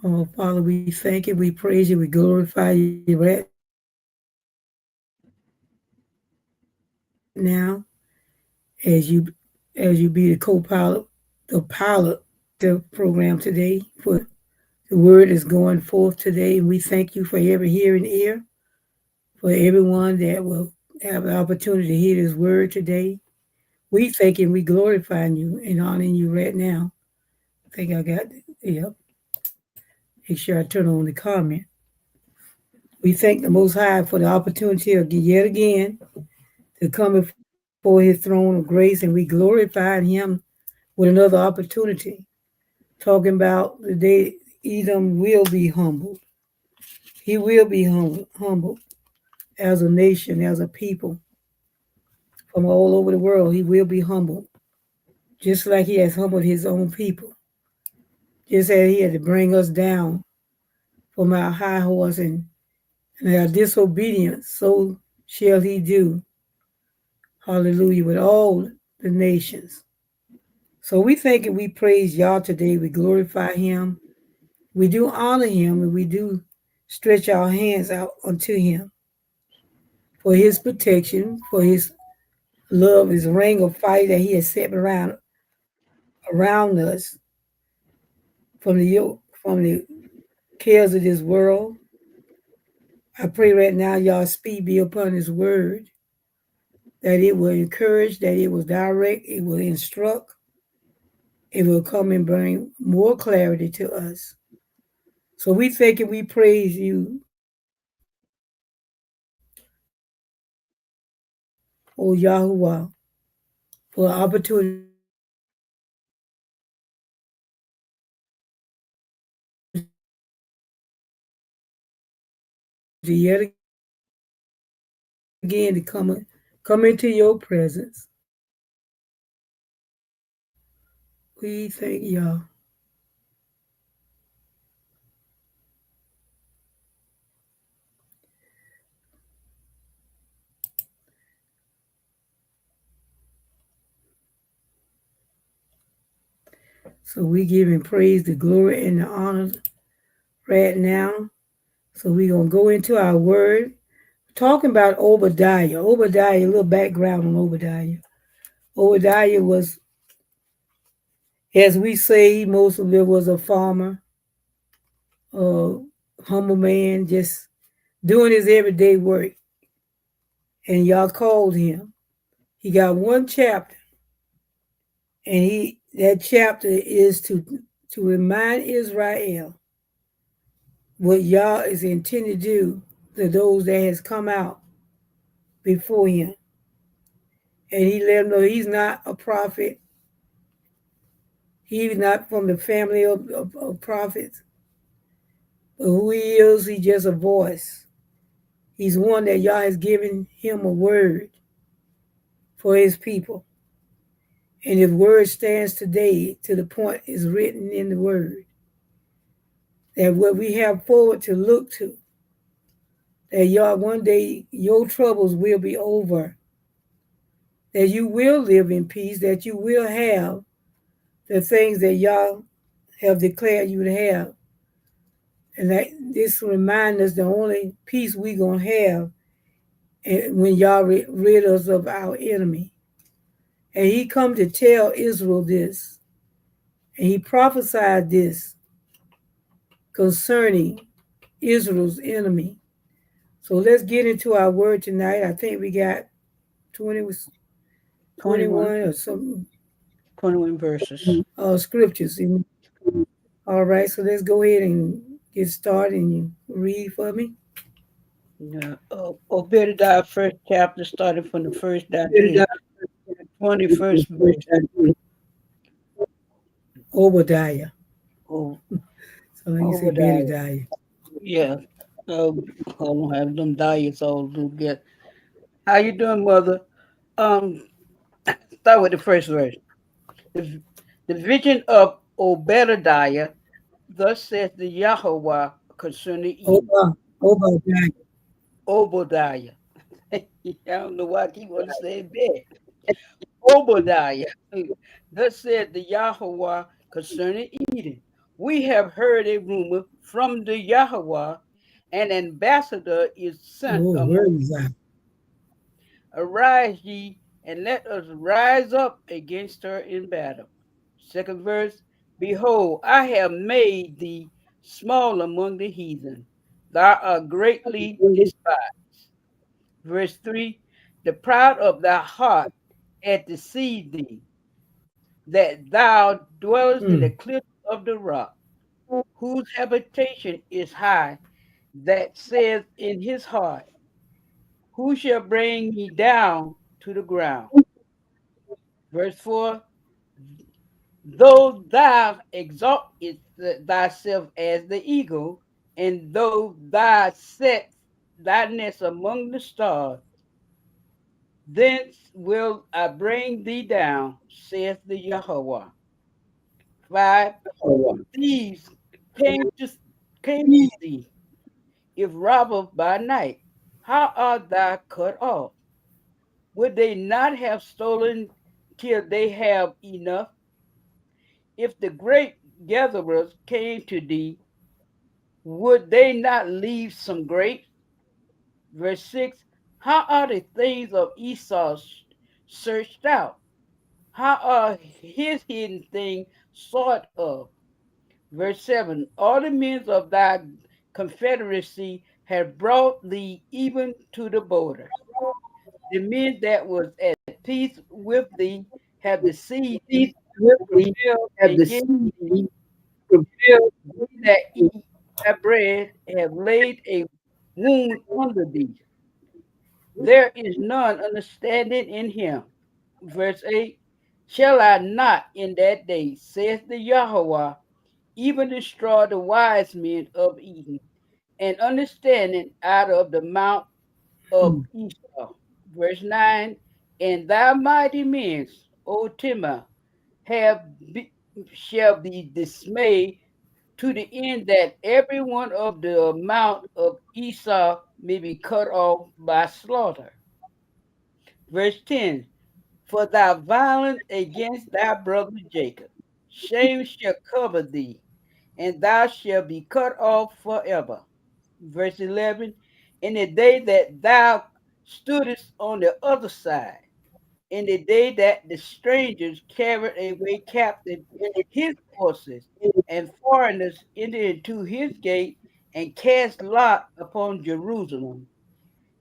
Oh, Father, we thank you, we praise you, we glorify you right now as you as you be the co-pilot, the pilot, the program today. For the word is going forth today, and we thank you for every hearing ear, for everyone that will have the opportunity to hear this word today. We thank you and we glorifying you and honoring you right now. I think I got yep. Make sure I turn on the comment. We thank the Most High for the opportunity of yet again to come before His throne of grace, and we glorify Him with another opportunity. Talking about the day Edom will be humbled. He will be humbled as a nation, as a people from all over the world. He will be humbled, just like He has humbled His own people. Just as He had to bring us down from our high horse and our disobedience, so shall He do. Hallelujah, with all the nations. So we thank and we praise Yah today. We glorify Him. We do honor Him and we do stretch our hands out unto Him for His protection, for His love, His ring of fire that He has set around us from the cares of this world. I pray right now, Yah speed be upon His word, that it will encourage, that it will direct, it will instruct, it will come and bring more clarity to us. So we thank and we praise you, O Yahuwah, for the opportunity to yet again to come into your presence. We thank Yah. So we give Him praise, the glory, and the honor right now. So we're going to go into our word. Talking about Obadiah. Obadiah, a little background on Obadiah. Obadiah was, as we say, most of it was a farmer, a humble man, just doing his everyday work. And y'all called him. He got one chapter, and that chapter is to remind Israel what Yah is intended to do to those that has come out before him. And he let them know he's not a prophet. He's not from the family of prophets. But who he is, he's just a voice. He's one that Yah has given him a word for his people. And his word stands today to the point is written in the word. That what we have forward to look to, that Yah, one day your troubles will be over, that you will live in peace, that you will have the things that Yah have declared you to have. And that this reminds us the only peace we're going to have when Yah rid us of our enemy. And he come to tell Israel this, and he prophesied this concerning Israel's enemy. So let's get into our word tonight. I think we got 21 or something 21 verses. scriptures. All right, so let's go ahead and get started and you read for me. Yeah. Obadiah, first chapter, starting from the first down to the 21st verse. Obadiah. Oh, So let me say Obadiah. Bedidiah. Yeah. Uh, I don't have them diets all to get. How you doing, mother? Um, Start with the first verse. The, the vision of Obadiah, thus says the Yahweh concerning Edom. Obadiah. Obadiah. I don't know why I keep on saying that. Obadiah. Thus said the Yahweh concerning Eden. We have heard a rumor from the Yahweh, an ambassador is sent Oh, where among. is that? Arise ye, and let us rise up against her in battle. Second verse, behold, I have made thee small among the heathen. Thou art greatly despised. Verse 3, the proud of thy heart hath deceived thee, that thou dwellest in the Mm, cliffs of the rock, whose habitation is high, that says in his heart, who shall bring me down to the ground? Verse 4, though thou exalt thyself as the eagle, and though thou set thy nest among the stars, thence will I bring thee down, saith the Yahweh. 5, thieves came to, came to thee, if robbers by night. How art thou cut off? Would they not have stolen till they have enough? If the great gatherers came to thee, would they not leave some grapes? Verse 6, how are the things of Esau searched out? How are his hidden things sought of? Verse 7, all the men of thy confederacy have brought thee even to the border. The men that was at peace with thee have deceived thee, prevailed against thee. They that eat thy bread have laid a wound under thee. There is none understanding in him. Verse 8, shall I not in that day, saith the Yahweh, even destroy the wise men of Eden, and understanding out of the mount of mm, Esau. Verse 9, and thy mighty men, O Timah, have be, shall be dismayed to the end that every one of the amount of Esau may be cut off by slaughter. Verse 10, for thy violence against thy brother Jacob, shame shall cover thee, and thou shalt be cut off forever. Verse 11, in the day that thou stoodest on the other side, in the day that the strangers carried away captive his horses, and foreigners entered into his gate and cast lot upon Jerusalem,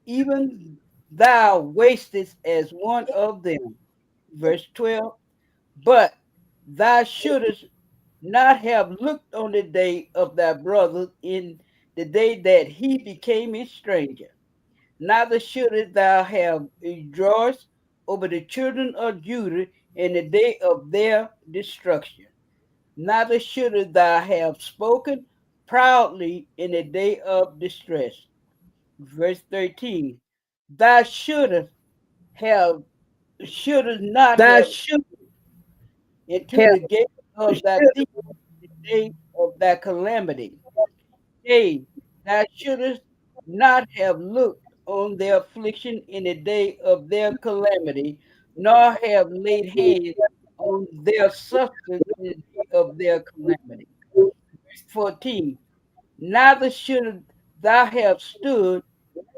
even thou wastest as one of them. Verse 12, but thou shouldest not have looked on the day of thy brother in the day that he became a stranger. Neither shouldest thou have rejoiced over the children of Judah in the day of their destruction. Neither shouldest thou have spoken proudly in the day of distress. Verse 13. Thou have shouldest not Thou have should into have the gate of thy should thief in the day of thy calamity. Yea, thou shouldest not have looked on their affliction in the day of their calamity, nor have laid hands on their substance in the day of their calamity. 14. Neither should thou have stood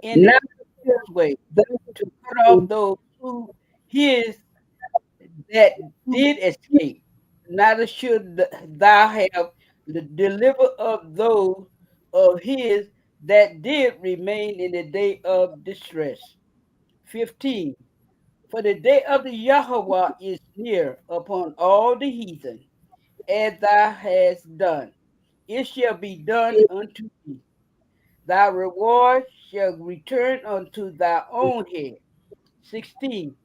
in the not way thou to cut off those who his that did escape. Neither should thou have the deliver of those of his that did remain in the day of distress. 15. For the day of the Yahweh is near upon all the heathen, as thou hast done. It shall be done unto thee. Thy reward shall return unto thy own head. 16.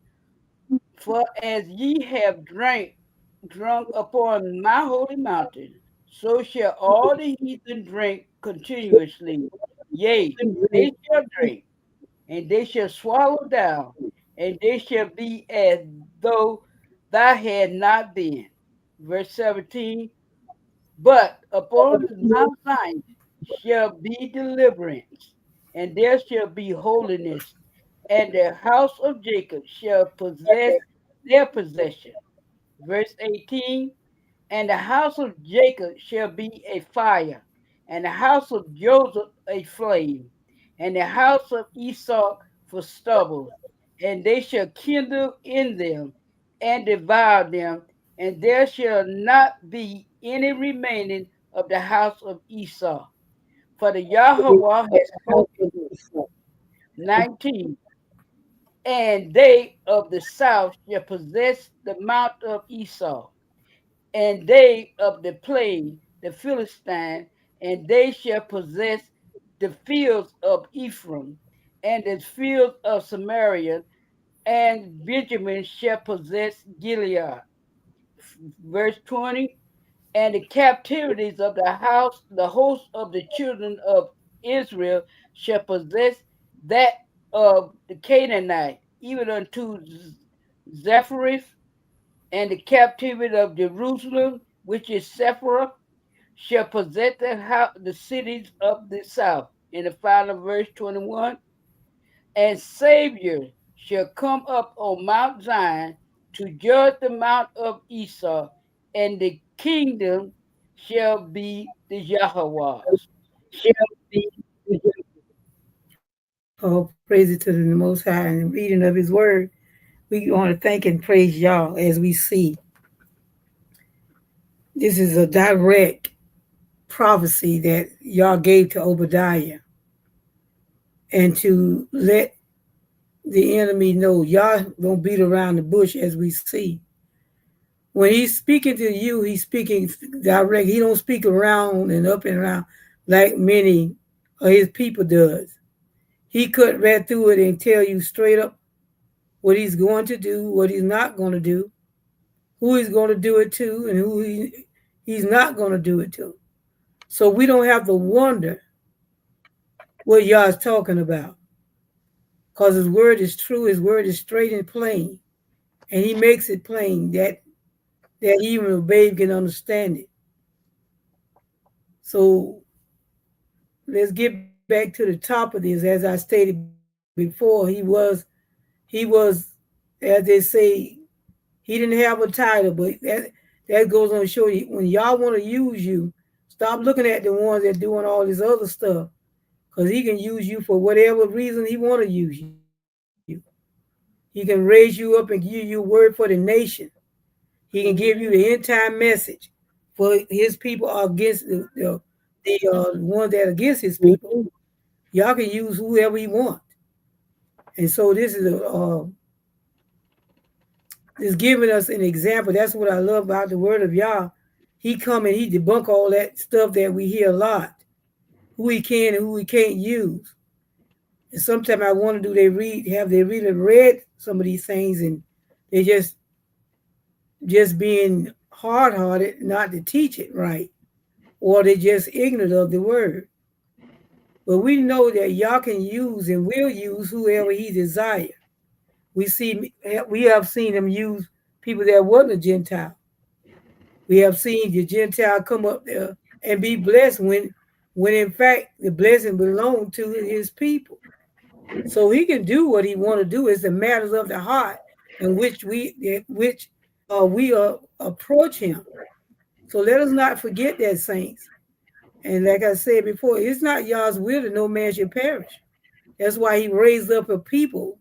For as ye have drunk upon my holy mountain, so shall all the heathen drink continuously. Yea, they shall drink, and they shall swallow down, and they shall be as though thou had not been. Verse 17, but upon Mount Zion shall be deliverance, and there shall be holiness, and the house of Jacob shall possess their possession. Verse 18, And the house of Jacob shall be a fire, and the house of Joseph a flame, and the house of Esau for stubble. And they shall kindle in them and devour them, and there shall not be any remaining of the house of Esau. For the Yahweh has spoken this. 19. And they of the south shall possess the mount of Esau, and they of the plain, the Philistine, and they shall possess the fields of Ephraim, and the fields of Samaria, and Benjamin shall possess Gilead. Verse 20. And the captivities of the house, the host of the children of Israel shall possess that of the Canaanite, even unto Zephyr, and the captivity of Jerusalem, which is Sephirah, shall possess the cities of the south. In the final verse 21, and Savior shall come up on Mount Zion to judge the mount of Esau, and the kingdom shall be the Yahweh's. Shall be the All praises to the Most High and the reading of His Word. We want to thank and praise y'all as we see. This is a direct prophecy that y'all gave to Obadiah, and to let the enemy know y'all don't beat around the bush as we see. When he's speaking to you, he's speaking direct. He don't speak around and up and around like many of his people does. He cut right through it and tell you straight up what he's going to do, what he's not going to do, who he's going to do it to, and he's not going to do it to. So we don't have to wonder what y'all's talking about, because his word is true, his word is straight and plain, and he makes it plain that even a babe can understand it. So let's get back to the top of this. As I stated before, he was, as they say, he didn't have a title, but that goes on to show you when y'all want to use you, stop looking at the ones that doing all this other stuff, because he can use you for whatever reason he want to use you. He can raise you up and give you a word for the nation. He can give you the end time message for his people are against the ones that are against his people. Y'all can use whoever he want. And so this is is giving us an example. That's what I love about the word of Yah. He come and he debunk all that stuff that we hear a lot, who he can and who he can't use. And sometimes I wonder, have they really read some of these things, and they just being hard hearted not to teach it right, or they just ignorant of the word. But we know that Yah can use and will use whoever he desires. We have seen him use people that wasn't a Gentile. We have seen the Gentile come up there and be blessed when in fact the blessing belonged to his people. So he can do what he want to do. It's the matters of the heart in which we approach him. So let us not forget that, saints. And like I said before, it's not Yah's will that no man should perish. That's why he raised up a people,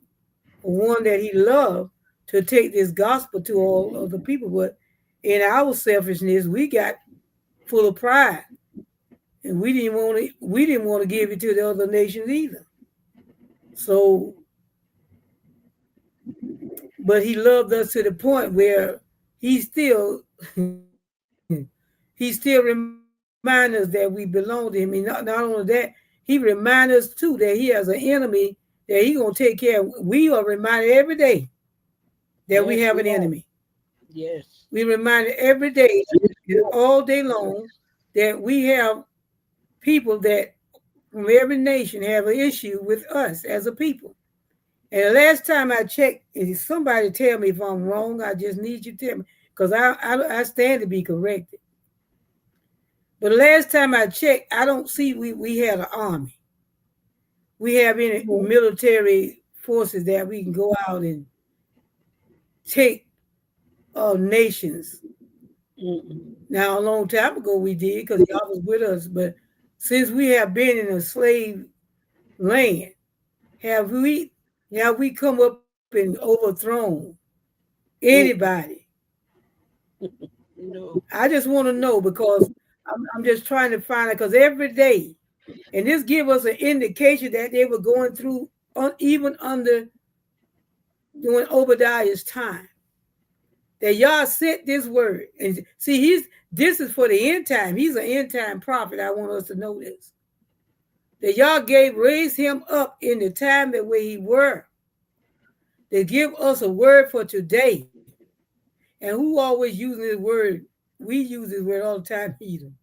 one that he loved, to take this gospel to all of the people. But in our selfishness, we got full of pride, and we didn't want to give it to the other nations either. So, but he loved us to the point where he still he still reminds us that we belong to him. And not only that, he reminds us too that he has an enemy that he gonna take care of. We are reminded every day that we Yes, have we an are. enemy. Yes. We reminded every day, all day long, that we have people that from every nation have an issue with us as a people. And the last time I checked, if somebody tell me if I'm wrong, I just need you to tell me, because I stand to be corrected. But the last time I checked, I don't see we had an army. We have any military forces that we can go out and take nations Mm-mm. Now, a long time ago we did because y'all was with us, but since we have been in a slave land, have we come up and overthrown Mm-mm. anybody? No. I just want to know because I'm just trying to find it because every day, and this give us an indication that they were going through even under during Obadiah's time. That y'all sent this word and see this is for the end time. He's an end time prophet. I want us to know this. That y'all raised him up in the time that where he were. They give us a word for today. And who always using this word? We use this word all the time, Edom.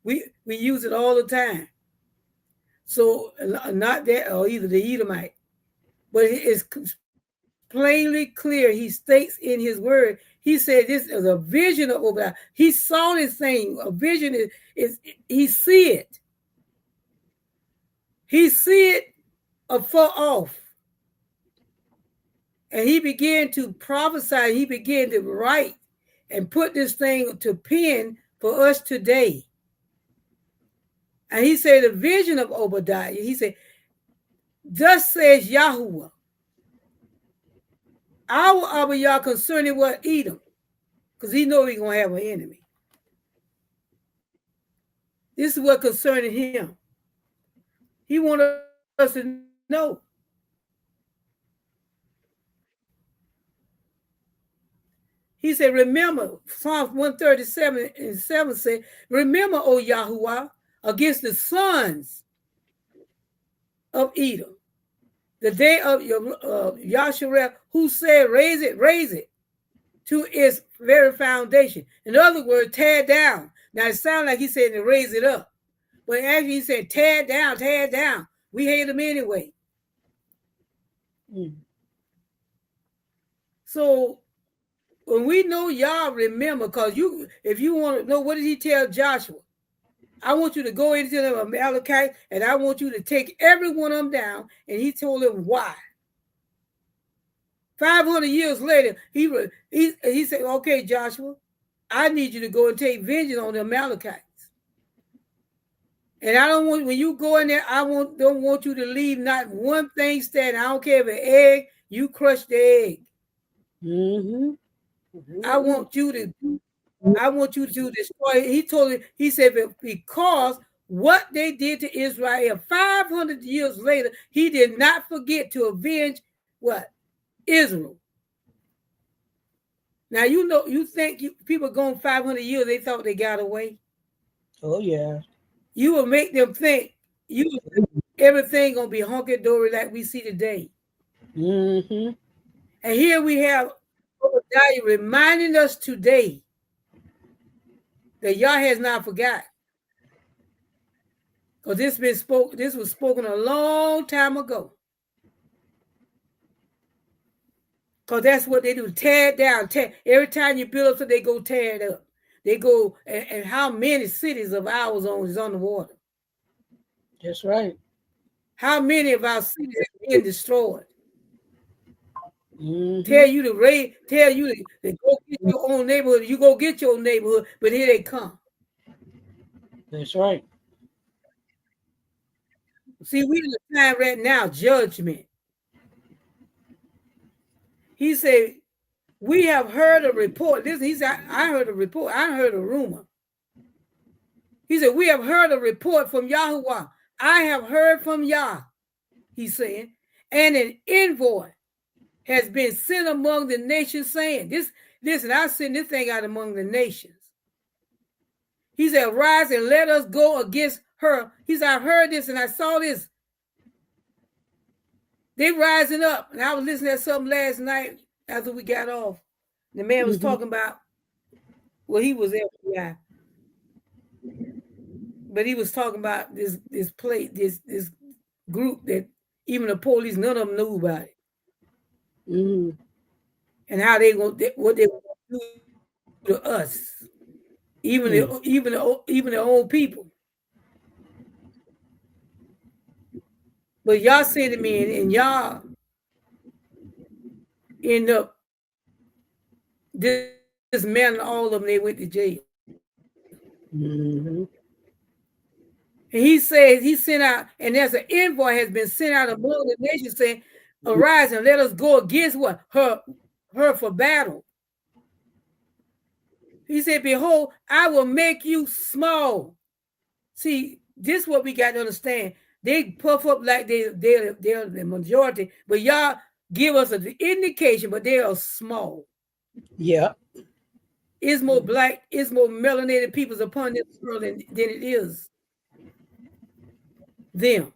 We use it all the time. So not that or either the Edomite, but it's plainly clear. He states in his word. He said this is a vision of Obadiah. He saw this thing. A vision is he see it. He see it afar off. And he began to prophesy. He began to write and put this thing to pen for us today. And he said, the vision of Obadiah, he said, thus says Yahuwah, our Abiyah concerning what? Edom. Because he know he's going to have an enemy. This is what concerning him. He wants us to know. He said, remember, Psalms 137:7 said, remember, O Yahuwah, against the sons of Edom, the day of Yasharel, who said, raise it to its very foundation. In other words, tear it down. Now, it sounds like he said to raise it up. But actually, he said, tear it down, tear it down. We hate them anyway. Mm. So when we know y'all remember, because if you want to know, what did he tell Joshua? I want you to go into the Amalekites and I want you to take every one of them down. And he told them why. 500 years later, he said, okay, Joshua, I need you to go and take vengeance on the Amalekites. And I don't want, when you go in there, don't want you to leave not one thing standing. I don't care if an egg, you crush the egg. Mm-hmm. I want you to destroy. He told it, he said, because what they did to Israel 500 years later, he did not forget to avenge what? Israel. Now, you think people going 500 years, they thought they got away. Oh yeah. You will make them think everything going to be hunky-dory like we see today. Mm-hmm. And here we have Obadiah reminding us today that Yah has not forgotten. Because this was spoken a long time ago. Because that's what they do. Tear it down. Every time you build up, so they go tear it up. They go, and how many cities of ours is on the water? That's right. How many of our cities have been destroyed? Mm-hmm. Tell you to go get your own neighborhood. You go get your own neighborhood, but here they come. That's right. See, we in a time right now, judgment. He said, we have heard a report. He said, I heard a report. I heard a rumor. He said, we have heard a report from Yahuwah. I have heard from Yah, he's saying, and an envoy has been sent among the nations saying, listen, I send this thing out among the nations. He said, rise and let us go against her. He said, I heard this and I saw this. They rising up. And I was listening to something last night after we got off. The man was talking about, well, he was FBI, but he was talking about this group that even the police, none of them knew about it. Mm-hmm. And how what they want to do to us, even the old people. But y'all sent him in, and y'all end up disappointing dismantled all of them. They went to jail. Mm-hmm. And he said he sent out, and there's an envoy has been sent out among the nations saying, "Arise and let us go against what her for battle." He said, "Behold, I will make you small." See, this is what we got to understand. They puff up like they're the majority, but y'all give us an indication, but they are small. Yeah. It's more black, it's more melanated peoples upon this world than it is them.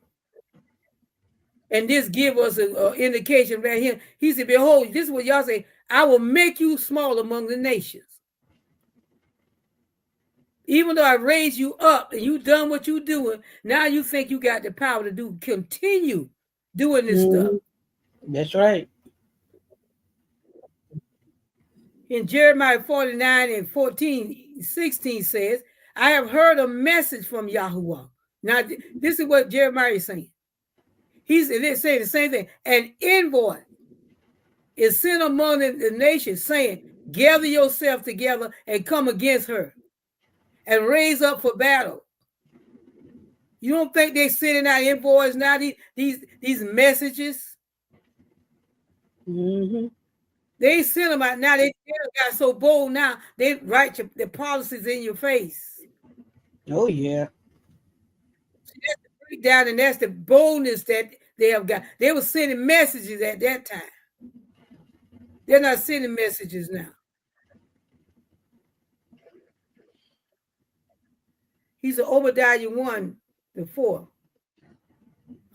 And this give us an indication right here. He said, "Behold, this is what y'all say. I will make you small among the nations. Even though I raised you up and you done what you doing, now you think you got the power to continue doing this stuff." Mm-hmm. That's right. In Jeremiah 49 and 14, 16 says, "I have heard a message from Yahuwah." Now, this is what Jeremiah is saying. He's saying the same thing. An envoy is sent among the nations saying, "Gather yourself together and come against her and raise up for battle." You don't think they're sending out envoys now, these messages? Mm-hmm. They send them out now. They got so bold now, they write the policies in your face. Oh yeah. So that's the breakdown, and that's the boldness that they have got. They were sending messages at that time. They're not sending messages now. He's an Obadiah 1 to 4.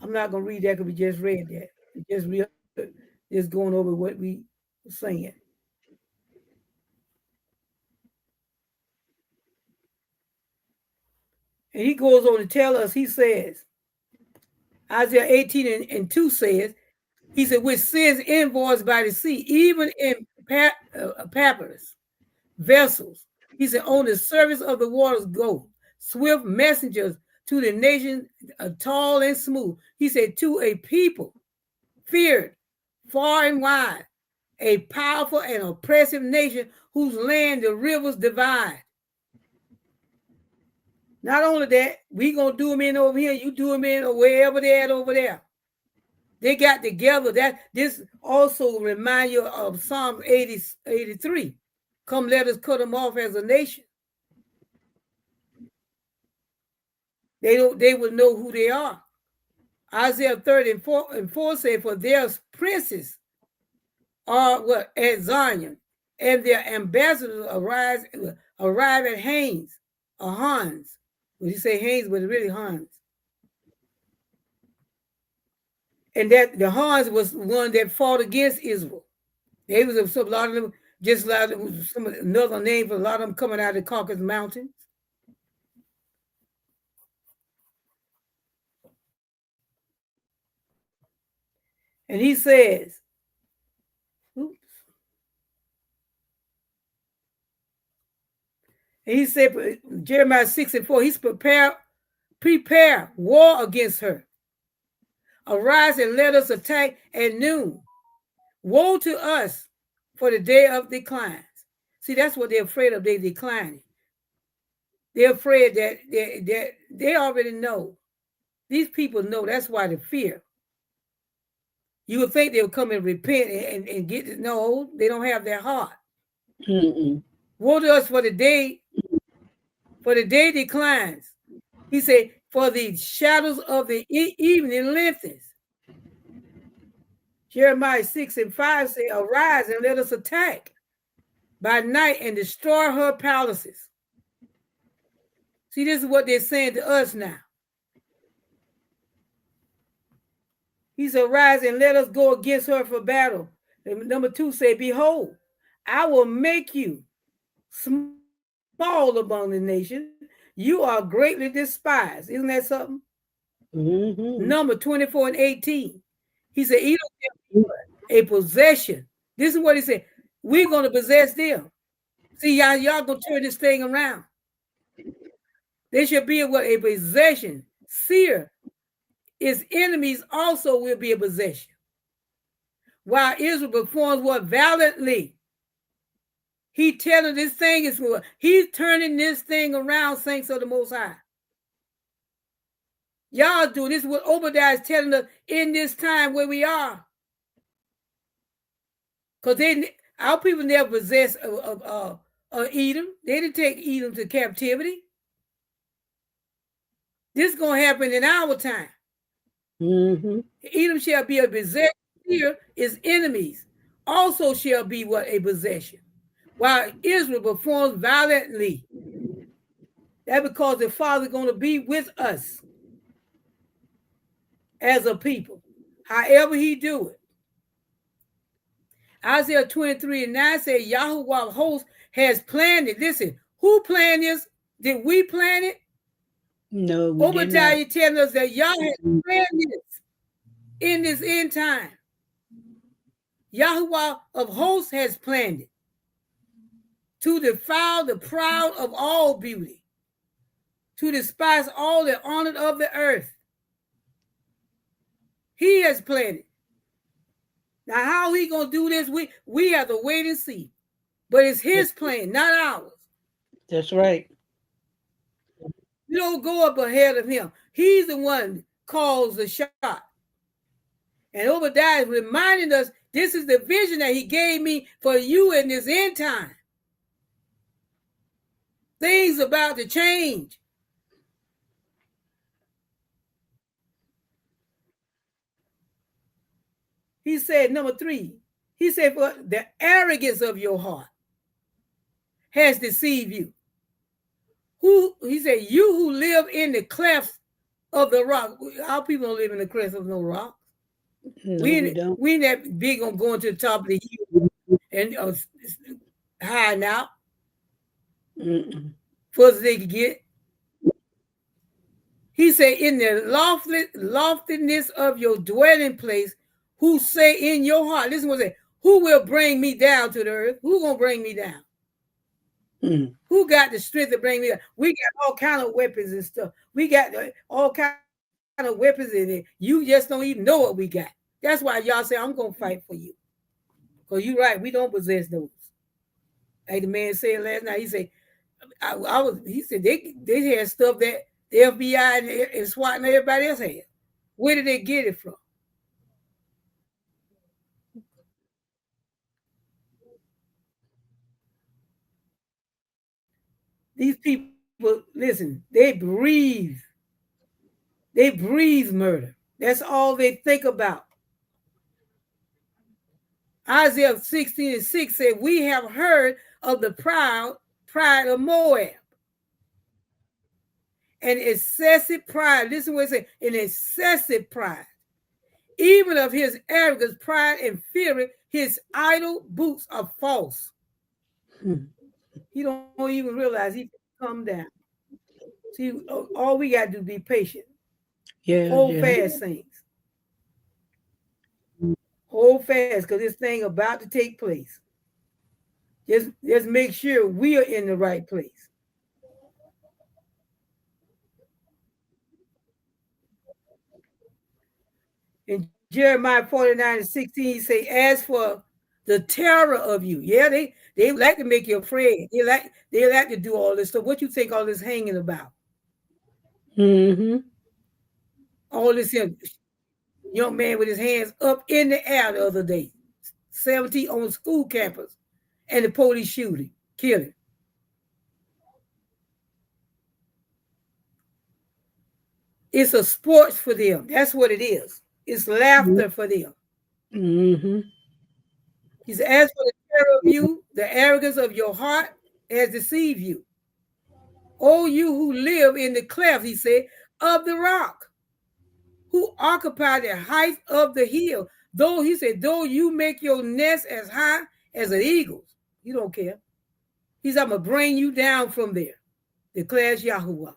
I'm not going to read that because we just read that. Just going over what we were saying. And he goes on to tell us, he says, Isaiah 18 and 2 says, he said, "which sends envoys by the sea, even in papyrus vessels." He said, "on the surface of the waters go swift messengers to the nation, tall and smooth." He said, "to a people feared far and wide, a powerful and oppressive nation whose land the rivers divide." Not only that, we gonna do them in over here, you do them in wherever they're at over there. They got together. That this also remind you of Psalm 83. "Come, let us cut them off as a nation." They will know who they are. Isaiah 30 and 4 say, "For their princes are what at Zion, and their ambassadors arrive at Hanes or Hans." Well, you say Hanes, but it's really Hans. And that the Hans was one that fought against Israel. They was a lot of them, just like another name for a lot of them coming out of the Caucasus Mountains. And he says, oops, and he said, Jeremiah 6 and 4, he's prepare war against her. "Arise and let us attack at noon. Woe to us for the day of declines." See, that's what they're afraid of. They're declining. They're afraid that they already know. These people know. That's why the fear. You would think they would come and repent and get it. No, they don't have their heart. Mm-mm. Woe to us for the day declines. He said, "for the shadows of the evening lengthens." Jeremiah 6 and 5 say, "Arise and let us attack by night and destroy her palaces." See, this is what they're saying to us now. He said, "Arise and let us go against her for battle." And number 2 say, "Behold, I will make you small among the nations. You are greatly despised." Isn't that something? Mm-hmm. Number 24 and 18. He said, "Edom a possession." This is what he said. We're going to possess them. See, y'all going to turn this thing around. They should be a possession. Seer, its enemies also will be a possession. While Israel performs what valiantly. He telling this thing is he's turning this thing around, saints of the Most High. Y'all do this is what Obadiah is telling us in this time where we are. Because our people never possessed Edom. They didn't take Edom to captivity. This is going to happen in our time. Edom shall be a possession here, his enemies also shall be what? A possession. While Israel performs violently. That's because the Father is going to be with us as a people. However he do it. Isaiah 23:9 says, Yahuwah of hosts has planned it. Listen, who planned this? Did we plan it? No, we Obadiah telling us that Yah has planned this in this end time. Yahuwah of hosts has planned it to defile the proud of all beauty, to despise all the honored of the earth. He has planned it. Now, how he gonna do this? We have to wait and see. But it's his plan, not ours. That's right. You don't go up ahead of him. He's the one calls the shot. And Obadiah is reminding us this is the vision that he gave me for you in this end time. Things about to change. He said, number 3, he said, for the arrogance of your heart has deceived you. He said, you who live in the clefts of the rock. Our people don't live in the clefts of no rock. No, we don't. We ain't that big on going to the top of the hill and hiding out. First as they could get. He said, in the loftiness of your dwelling place, who say in your heart, listen what he said, who will bring me down to the earth? Who gonna bring me down? Who got the strength to bring me down? We got all kind of weapons and stuff. We got all kind of weapons in it. You just don't even know what we got. That's why y'all say, I'm gonna fight for you. Because you're right, we don't possess those. Like the man said last night, he said, he said they had stuff that the FBI and SWAT and everybody else had. Where did they get it from? These people, listen, they breathe murder. That's all they think about. Isaiah 16:6 said, we have heard of the pride of Moab. An excessive pride. Listen what it says, an excessive pride. Even of his arrogance, pride, and fury, his idle boots are false. He don't even realize he can come down. See, all we got to do is be patient. Hold fast, saints. Hold fast, because this thing about to take place. Just make sure we are in the right place. In Jeremiah 49:16, he say, as for the terror of you. Yeah, they like to make you afraid. They like to do all this stuff. What you think all this hanging about? All this young man with his hands up in the air the other day. 17 on school campus. And the police shooting, killing. It's a sports for them. That's what it is. It's laughter for them. He said, as for the terror of you, the arrogance of your heart has deceived you. Oh, you who live in the cleft, he said, of the rock, who occupy the height of the hill. Though, he said, though you make your nest as high as an eagle's, you don't care. He said, I'm going to bring you down from there, declares Yahuwah.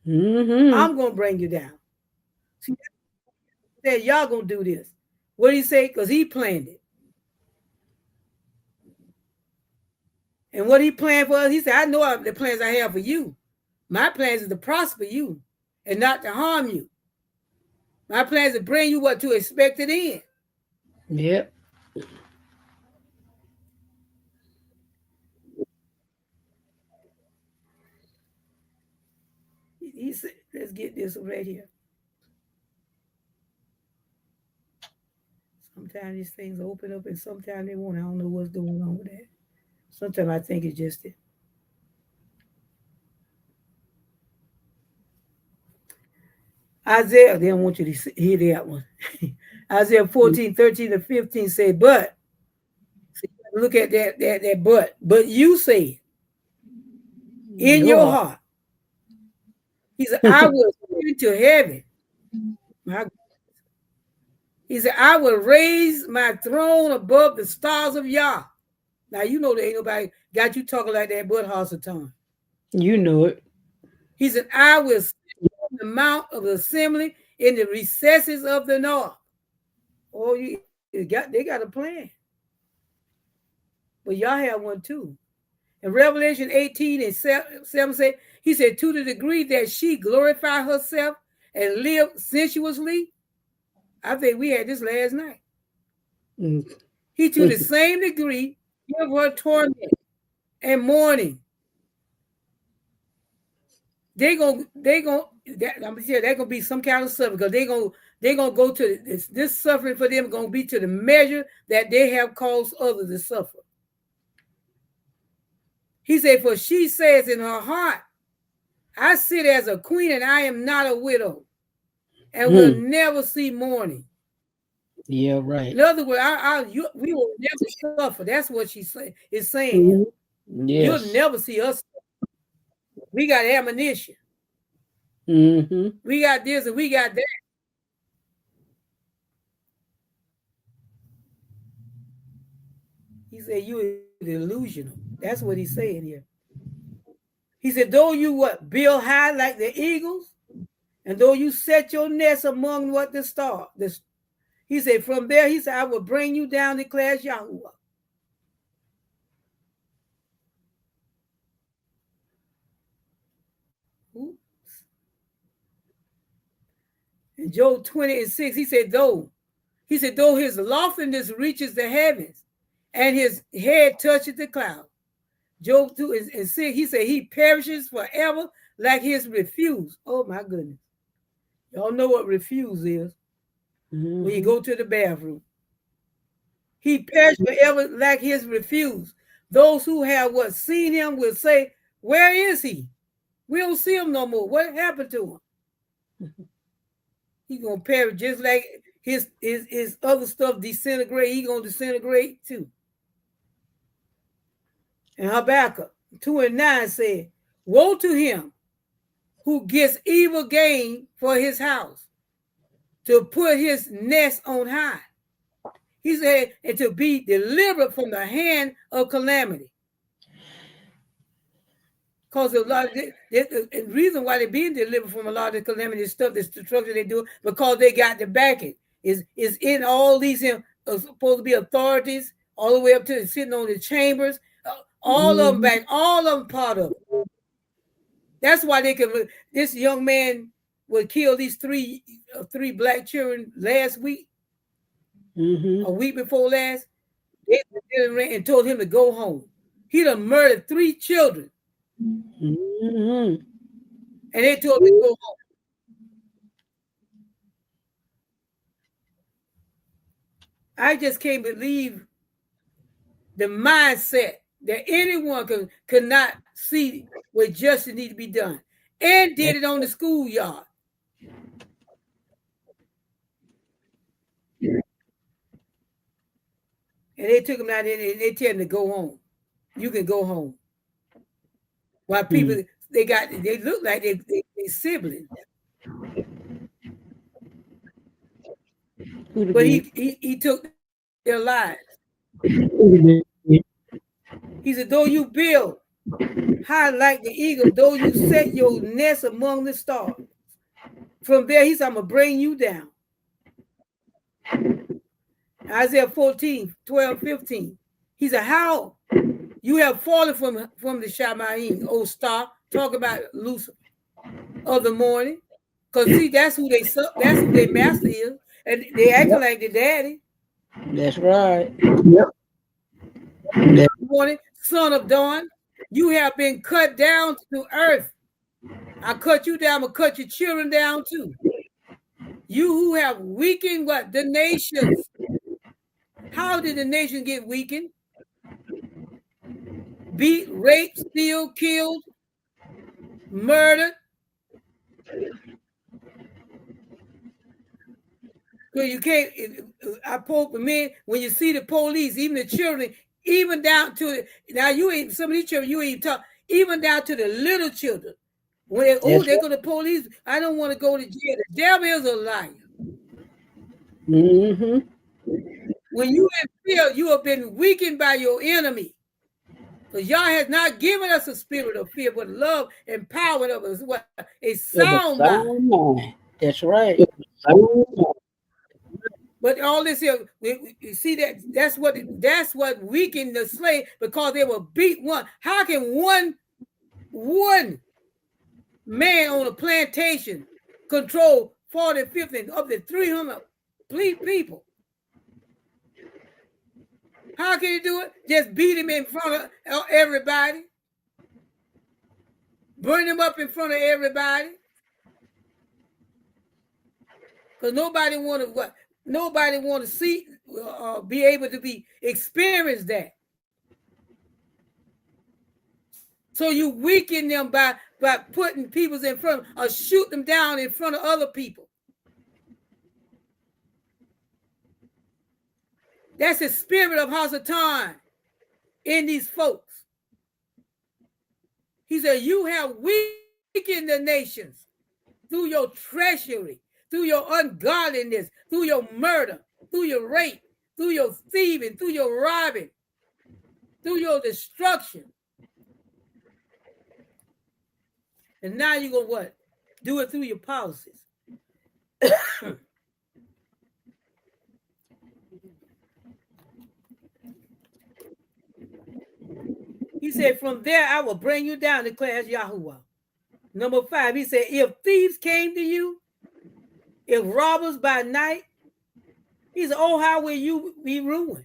I'm going to bring you down. See, he said, y'all going to do this. What did he say? Because he planned it. And what he planned for us, he said, I know the plans I have for you. My plans is to prosper you and not to harm you. My plans is to bring you what to expect it in. he said, let's get this right here. Sometimes these things open up and sometimes they won't. I don't know what's going on with that. Sometimes I think it's just it. Isaiah, they don't want you to hear that one. Isaiah 14, 13 to 15 say, but look at that but you say in your Your heart, he said, I will ascend to heaven. My, he said, I will raise my throne above the stars of Yah. Now you know there ain't nobody got you talking like that but Hasatan. you know it. He said, I will sit on the mount of the assembly in the recesses of the north. Oh, they got a plan. But y'all have one too. In Revelation 18 and 7 say, he said, to the degree that she glorified herself and lived sensuously. I think we had this last night. He to the same degree give her torment and mourning. I'm gonna they're gonna be some kind of suffering because they're gonna go to this suffering for them gonna be to the measure that they have caused others to suffer. He said, for she says in her heart, I sit as a queen and I am not a widow and will never see mourning. Yeah, right. In other words, we will never suffer. That's what she is saying. Yes. You'll never see us. We got ammunition. We got this and we got that. He said, you are delusional. That's what he's saying here. He said, though you what? Build high like the eagles, and though you set your nest among what the star. He said, from there, he said, I will bring you down, declares Yahuwah. Oops. In Job 20 and 6, he said, though his loftiness reaches the heavens, and his head touches the cloud. Job 2 and 6, he said, he perishes forever like his refuse. Oh my goodness. Y'all know what refuse is. When you go to the bathroom. He perished forever like his refuse. Those who have seen him will say, where is he? We don't see him no more. What happened to him? He's gonna perish just like his other stuff disintegrate. He's gonna disintegrate too. And Habakkuk 2 and 9 said, woe to him who gets evil gain for his house, to put his nest on high. He said, and to be delivered from the hand of calamity. Because a lot of the reason why they're being delivered from a lot of the calamity stuff, this destruction they do, because they got the backing. Is in all these supposed to be authorities, all the way up to sitting on the chambers, all of them back, all of them part of it. That's why they can. This young man would kill these three black children last week, a week before last. They and told him to go home. He done murdered 3 children. And they told him to go home. I just can't believe the mindset that anyone could not see what justice needs to be done. And did it on the schoolyard. And they took him out there and they tell him to go home. You can go home. While people, they look like they siblings. But he took their lives. He said, though you build high like the eagle, though you set your nest among the stars. From there, he said, I'm going to bring you down. Isaiah 14, 12, 15. He said, how you have fallen from the Shamayim, O star. Talk about Lucifer of the morning. Because see, that's who their master is. And they acting like the daddy. That's right. Morning, son of dawn, you have been cut down to earth. I cut you down, I'm gonna cut your children down too. You who have weakened what? The nations. How did the nations get weakened? Beat, raped, steal, killed, murdered. Because you can't, I poke men, when you see the police, even the children, even down to, now you ain't, some of these children, you ain't talk, even down to the little children. When they, oh, they go to the police, I don't want to go to jail. The devil is a liar. Mm-hmm. When you in fear, you have been weakened by your enemy. Because Yah has not given us a spirit of fear, but love and power of us. What? A sound mind. That's right. But all this here, we see that's what weakened the slave, because they were beat one. How can one man on a plantation control 40, 50, up to 300 people? How can he do it? Just beat him in front of everybody? Burn him up in front of everybody? Because nobody want to what? Nobody want to see, be able to experience that. So you weaken them by putting people in front, or shoot them down in front of other people. That's the spirit of Hasatan in these folks. He said, you have weakened the nations through your treachery, through your ungodliness, through your murder, through your rape, through your thieving, through your robbing, through your destruction. And now you're going to what? Do it through your policies. He said, from there I will bring you down, declares Yahuwah. Number 5, he said, if thieves came to you, if robbers by night, he said, oh, how will you be ruined?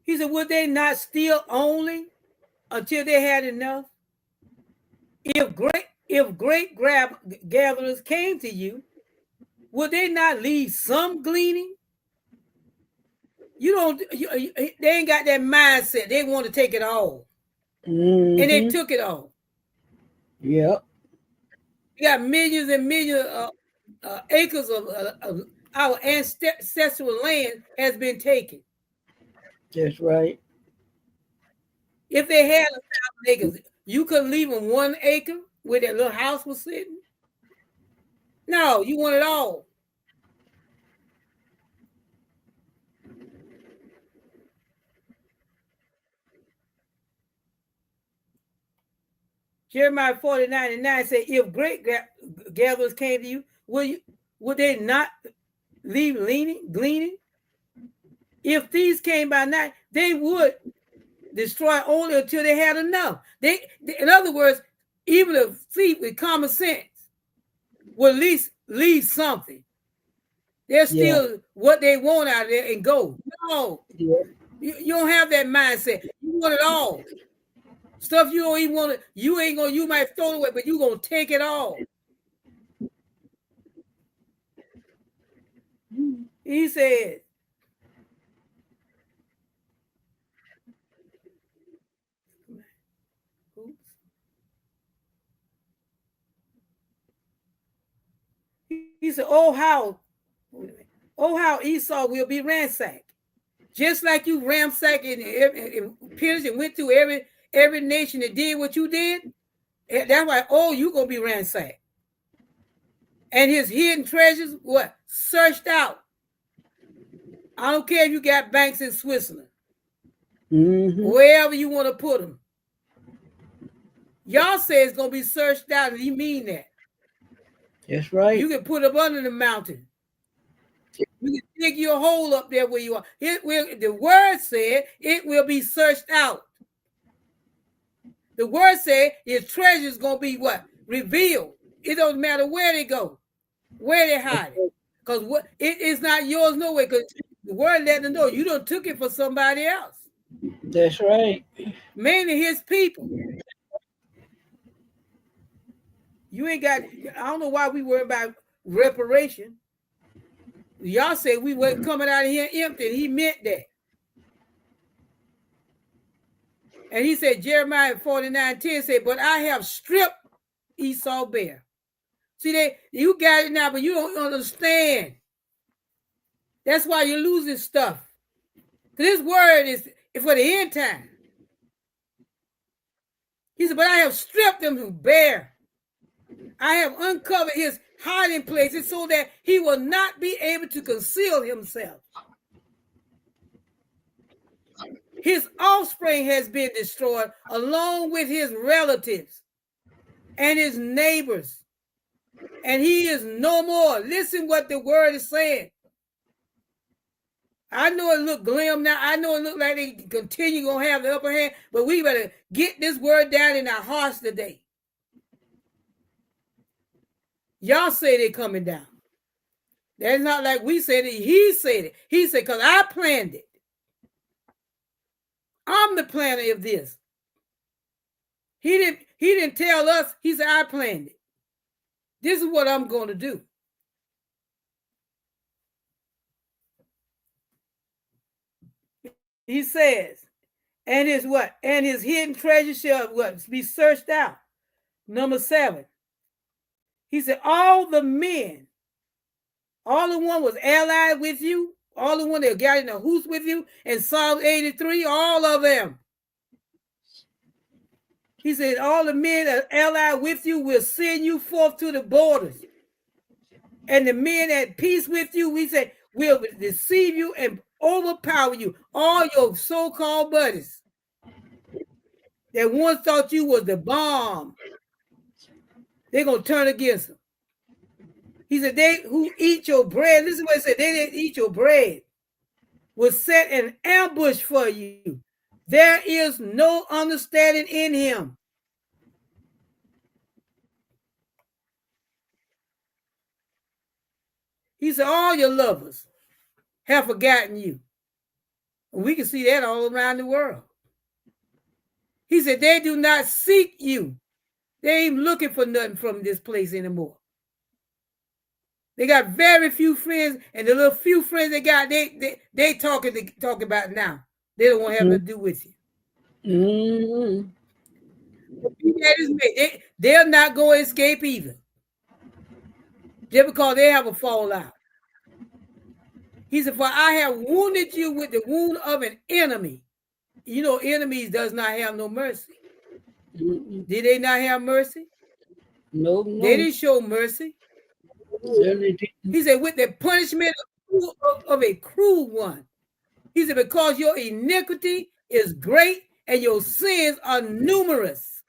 He said, would they not steal only until they had enough? If great gatherers came to you, would they not leave some gleaning? They ain't got that mindset. They want to take it all. Mm-hmm. And they took it all. Yep. You got millions and millions of acres of our ancestral land has been taken. That's right. If they had 1,000 acres, you could leave them 1 acre where that little house was sitting? No, you want it all. Jeremiah 49:9 said, if great gatherers came to you, would they not leave gleaning? If thieves came by night, they would destroy only until they had enough. In other words, even a thief with common sense will at least leave something. They're still what they want out of there and go. No, you don't have that mindset. You want it all. Stuff you don't even want to, you might throw it away, but you're going to take it all. He said, he said, oh, how Esau will be ransacked. Just like you ransacked and pillaged and went through every nation that did what you did. That's why, you're going to be ransacked. And his hidden treasures, what? Searched out. I don't care if you got banks in Switzerland. Mm-hmm. Wherever you want to put them. Y'all say it's going to be searched out, and you mean that. That's right. You can put them under the mountain. You can dig your hole up there where you are. The word said it will be searched out. The word said his treasure is going to be what? Revealed. It doesn't matter where they go, where they hide it. Because it is not yours no way. Because the word let them know you done took it for somebody else. That's right. Mainly his people. You ain't got. I don't know why we worry about reparation. Y'all say we were coming out of here empty. And he meant that. And he said, Jeremiah 49:10 said, but I have stripped Esau bare. See, you got it now, but you don't understand. That's why you're losing stuff. This word is for the end time. He said, but I have stripped them bare. I have uncovered his hiding places so that he will not be able to conceal himself. His offspring has been destroyed along with his relatives and his neighbors. And he is no more. Listen what the word is saying. I know it look glim now. I know it look like they continue going to have the upper hand, but we better get this word down in our hearts today. Y'all say they're coming down. That's not like we said it. He said it. He said, because I planned it. I'm the planner of this. He didn't tell us. He said, I planned it. This is what I'm going to do. He says, and his what? And his hidden treasure shall what? Be searched out. Number 7. He said, all the men, all the one was allied with you, all the one that got in the hoose with you, and Psalm 83, all of them. He said, all the men that are allied with you will send you forth to the borders. And the men at peace with you, we say, will deceive you and overpower you. All your so-called buddies that once thought you was the bomb, they're going to turn against them. He said, they who eat your bread, listen to what he said, they didn't eat your bread, will set an ambush for you. There is no understanding in him. He said, all your lovers have forgotten you. And we can see that all around the world. He said, they do not seek you. They ain't looking for nothing from this place anymore. They got very few friends, and the little few friends they got, they talk about now. They don't want to have nothing to do with you. Mm-hmm. They're not going to escape either. Just because they have a fallout. He said, for I have wounded you with the wound of an enemy. You know, enemies does not have no mercy. Mm-hmm. Did they not have mercy? No. They didn't show mercy. He said, with the punishment of a cruel one. He said, because your iniquity is great and your sins are numerous.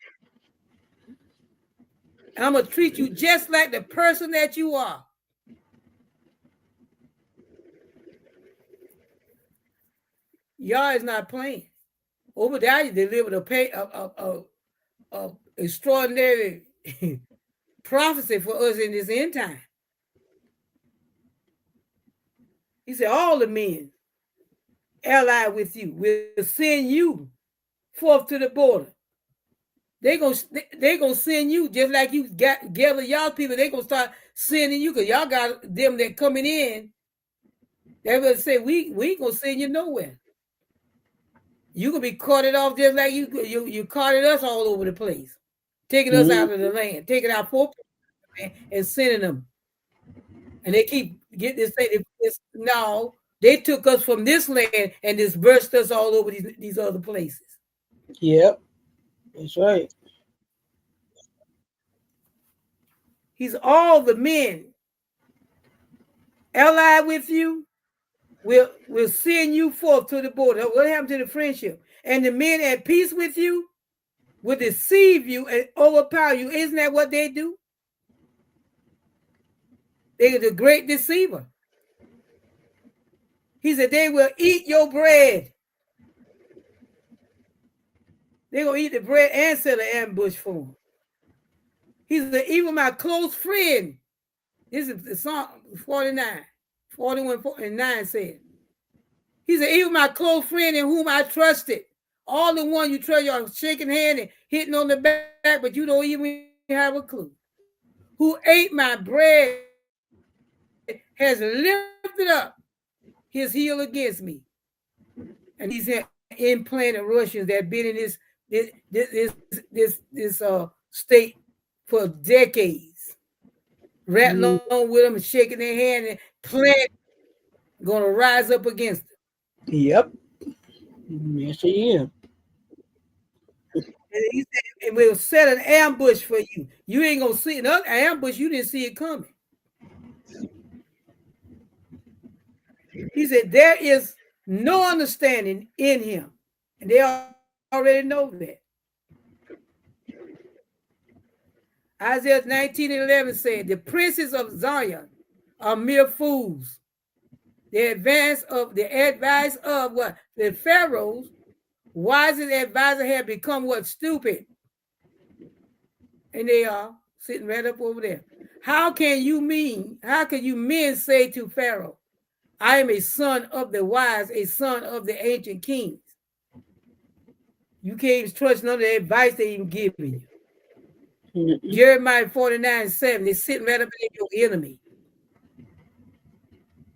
And I'm going to treat you just like the person that you are. Y'all is not playing. Obadiah delivered a extraordinary prophecy for us in this end time. He said, all the men allied with you will send you forth to the border. They're gonna send you just like you gather y'all people. They're gonna start sending you because y'all got them that coming in. They're gonna say, we ain't gonna send you nowhere. You gonna be carted off just like you carted us all over the place, taking us out of the land, taking our folk and sending them. And they keep getting this thing. No, they took us from this land and dispersed us all over these other places. Yep, that's right. He's all the men allied with you will send you forth to the border. What happened to the friendship? And the men at peace with you will deceive you and overpower you. Isn't that what they do? They are the great deceiver. He said they will eat your bread. They're going to eat the bread and set an ambush for him. He said, even my close friend, this is the Psalm 41 and 9 said. He said, even my close friend in whom I trusted, all the one you trust, you're shaking hand and hitting on the back, but you don't even have a clue. who ate my bread has lifted up his heel against me. And these are implanted Russians that have been in this state for decades, rattling Mm. on with them and shaking their hand and plant gonna rise up against them. Yep. Yes, he is. And he said, and we'll set an ambush for you. You ain't gonna see another ambush, you didn't see it coming. He said, there is no understanding in him. And they already know that. Isaiah 19:11 said, the princes of Zion are mere fools. The advice of what? The pharaohs, wisest advisor have become what? Stupid. And they are sitting right up over there. How can you men say to Pharaoh, I am a son of the wise, a son of the ancient kings? You can't even trust none of the advice they even giving you. Mm-mm. Jeremiah 49:7, they're sitting right up in your enemy.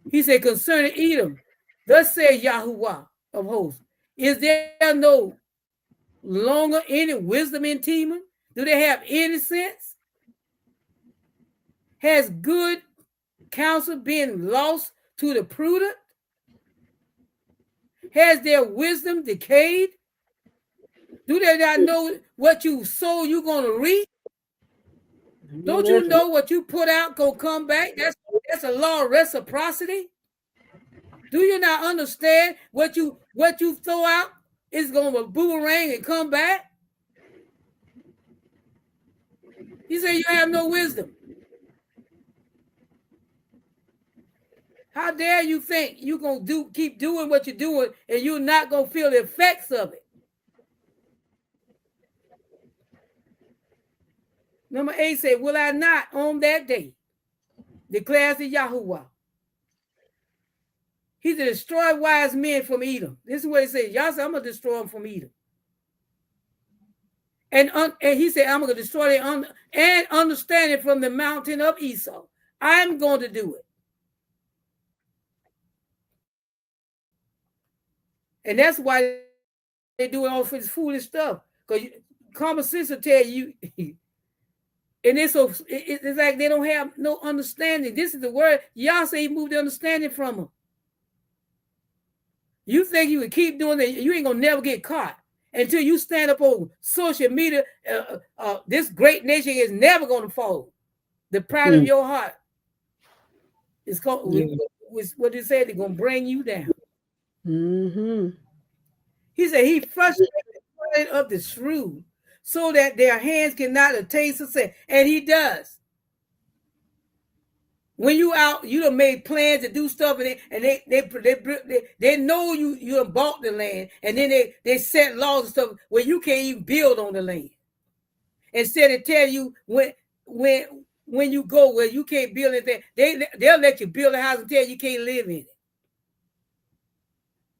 He said, concerning Edom, thus says Yahuwah of hosts, is there no longer any wisdom in Teman? Do they have any sense? Has good counsel been lost to the prudent? Has their wisdom decayed? Do they not know what you sow you're going to reap? No, Don't you that's know what you put out going to come back? That's a law of reciprocity. Do you not understand what you throw out is going to boomerang and come back? He said you have no wisdom. How dare you think you're going to keep doing what you're doing and you're not going to feel the effects of it? Number 8 said, will I not on that day, declares the Yahuwah. He's to destroy wise men from Edom. This is what he said. Y'all said, I'm going to destroy them from Edom. And he said, I'm going to destroy them and understand it from the mountain of Esau. I'm going to do it. And that's why they're doing all this foolish stuff. Because common sense will tell you, and it's like they don't have no understanding. This is the word. Y'all say he moved the understanding from them. You think you would keep doing that, you ain't going to never get caught until you stand up on social media. This great nation is never going to fall. The pride of your heart is called, what they said, they're going to bring you down. Mm-hmm. He said he frustrated the pride of the shrewd so that their hands cannot attain success. And he does. When you out, you done made plans to do stuff, and they know you done bought the land, and then they set laws and stuff where you can't even build on the land. Instead of tell you when you go where you can't build anything, they'll let you build a house and tell you can't live in it.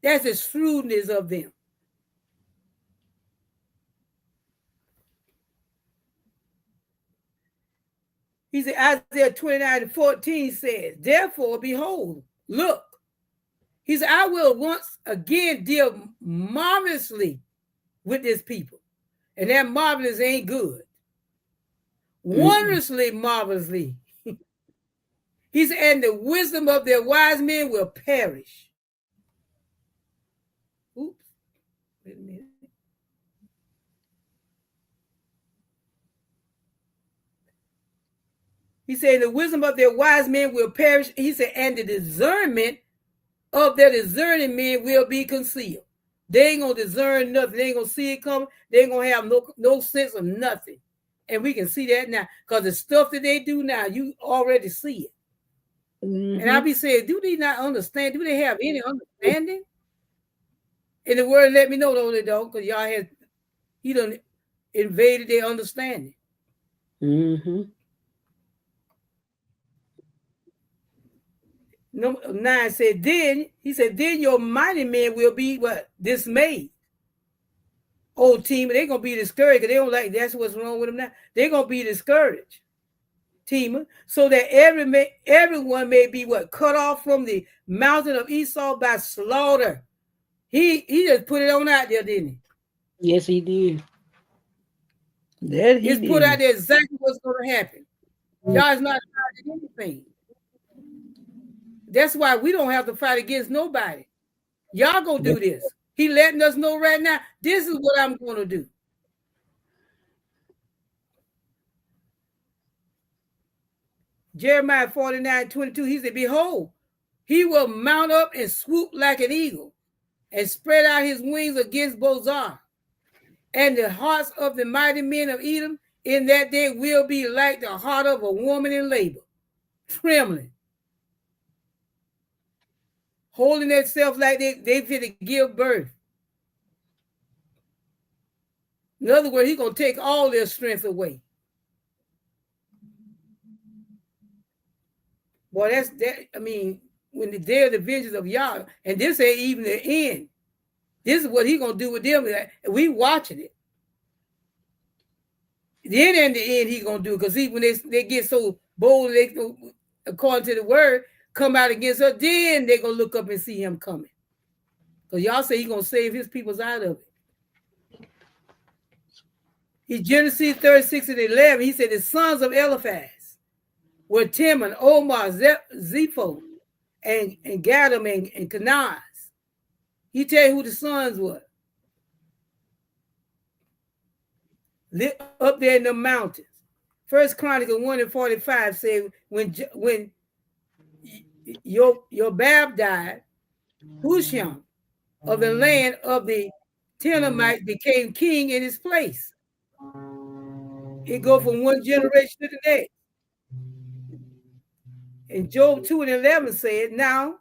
That's the shrewdness of them. He said, Isaiah 29:14 says, therefore, behold, look. He said, I will once again deal marvelously with this people. And that marvelous ain't good. Wondrously, marvelously. He said, and the wisdom of their wise men will perish. Oops. Wait a minute. He said, the wisdom of their wise men will perish. He said, and the discernment of their discerning men will be concealed. They ain't going to discern nothing. They ain't going to see it coming. They ain't going to have no sense of nothing. And we can see that now. Because the stuff that they do now, you already see it. Mm-hmm. And I'll be saying, do they not understand? Do they have any understanding? And the word let me know, though, they don't. Because he done invaded their understanding. Mm-hmm. Number 9 said, then your mighty men will be what? Dismayed. Old team, they're going to be discouraged because they don't like, that's what's wrong with them now. They're going to be discouraged. Tema, so that everyone may be what cut off from the mountain of Esau by slaughter. He just put it on out there, didn't he? Yes, he did. That he It's put out did. there exactly what's going to happen. Y'all is not hiding anything. That's why we don't have to fight against nobody. Y'all gonna do this. He letting us know right now. This is what I'm going to do. Jeremiah 49:22. He said, "Behold, he will mount up and swoop like an eagle, and spread out his wings against Bozar. And the hearts of the mighty men of Edom in that day will be like the heart of a woman in labor, trembling, holding itself like they fit to give birth." In other words, he's going to take all their strength away. Boy, that's that. I mean, when the day of the vengeance of Yah, and this ain't even the end. This is what he's going to do with them. We watching it. Then in the end, he's going to do it, because when they get so bold, they, according to the word, come out against us, then they're going to look up and see him coming. Because y'all say he's going to save his peoples out of it. In Genesis 36:11, he said the sons of Eliphaz were Teman, Omar, Zepho, and Gadam and Kenaz. He tell you who the sons were. Up there in the mountains. First Chronicles 1:45 say when your Bab died, Husham of the land of the Tenamites became king in his place. It go from one generation to the next. And Job 2:11 said, now,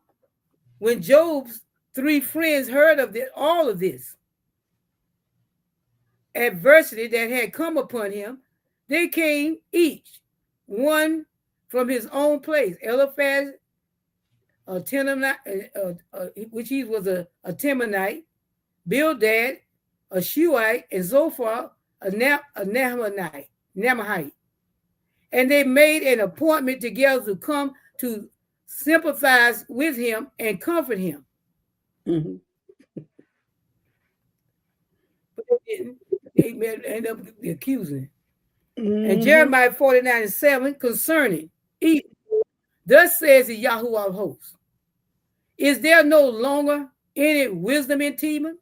when Job's 3 friends heard of all of this adversity that had come upon him, they came each one from his own place. Eliphaz, a Temanite, which he was a Temanite, Bildad, a Shuhite, and Zophar, a Naamite. And they made an appointment together to come to sympathize with him and comfort him. Mm-hmm. But they ended up accusing. Mm-hmm. And Jeremiah 49:7 concerning Edom, thus says the Yahuwah of hosts, is there no longer any wisdom in Teman?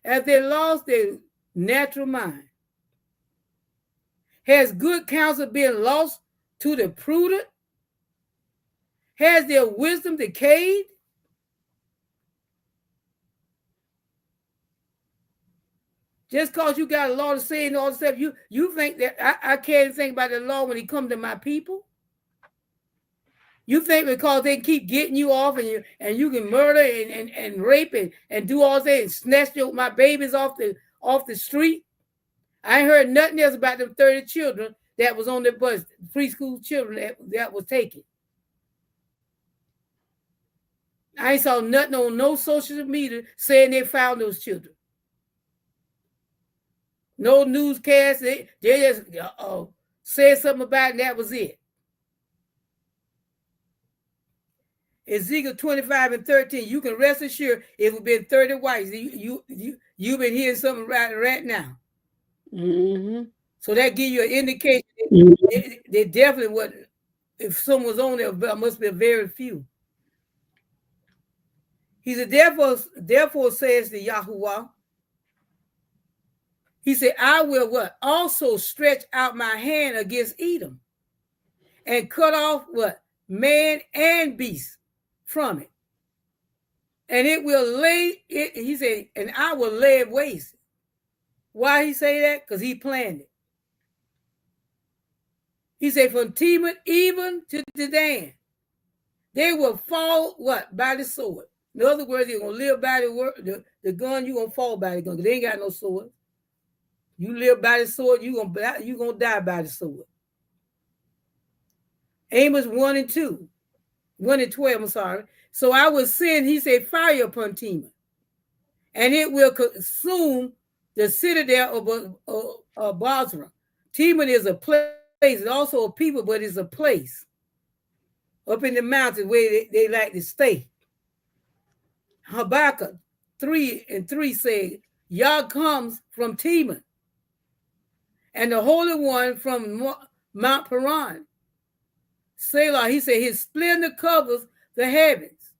Have they lost their natural mind? Has good counsel been lost to the prudent? Has their wisdom decayed? Just because you got a law to say and all this stuff, you think that I can't think about the law when it comes to my people? You think because they keep getting you off and you can murder and rape and do all that and snatch my babies off the street? I ain't heard nothing else about them 30 children that was on the bus, preschool children that was taken. I ain't saw nothing on no social media saying they found those children. No newscast. They just said something about it, and that was it. Ezekiel 25:13. You can rest assured it would been 30 whites. You've been hearing something right now. Mm-hmm. So that gives you an indication. They definitely would. If someone was on there, must be a very few. He said, therefore says the Yahuwah. He said, I will what? Also stretch out my hand against Edom and cut off what? Man and beast from it. And it will lay it, he said, and I will lay it waste. Why he say that? Because he planned it. He said, from Teman even to Dan, they will fall what? By the sword. In other words, you're going to live by the gun, you're going to fall by the gun. They ain't got no sword. You live by the sword, you're going to die by the sword. Amos 1:2. 1:12, I'm sorry. So I will send, he said, fire upon Teman, and it will consume the citadel of Basra. Teman is a place It's also a people, but it's a place up in the mountains where they like to stay. Habakkuk 3:3 say, Yah comes from Teman, and the Holy One from Mount Paran. Selah, he said, his splendor covers the heavens,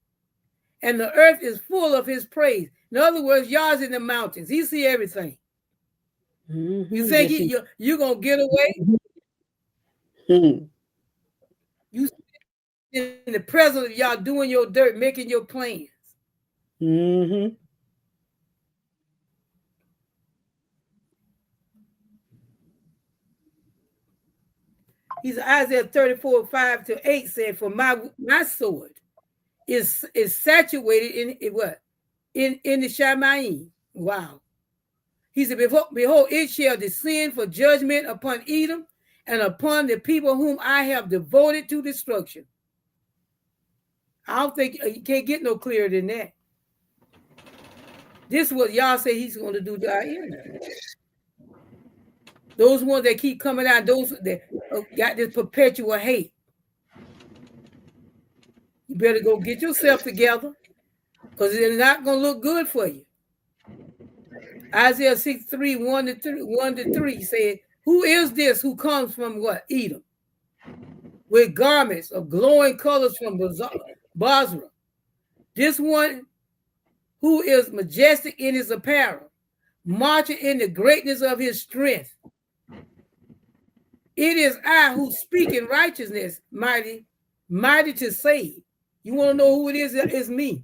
and the earth is full of his praise. In other words, Yah's in the mountains. He see everything. You think you're going to get away? You in the presence of Yah doing your dirt, making your plans. He's Isaiah 34:5-8 said, for my sword is saturated in what? In the Shamayim. Wow. He said, behold, it shall descend for judgment upon Edom and upon the people whom I have devoted to destruction. I don't think you can't get no clearer than that. This is what Yah say he's going to do to our enemies. Those ones that keep coming out, those that got this perpetual hate. You better go get yourself together, because it's not going to look good for you. Isaiah 63:1-3 said, who is this who comes from what? Edom, with garments of glowing colors from Basra. This one who is majestic in his apparel, marching in the greatness of his strength. It is I who speak in righteousness, mighty to save. You want to know who it is? It's me.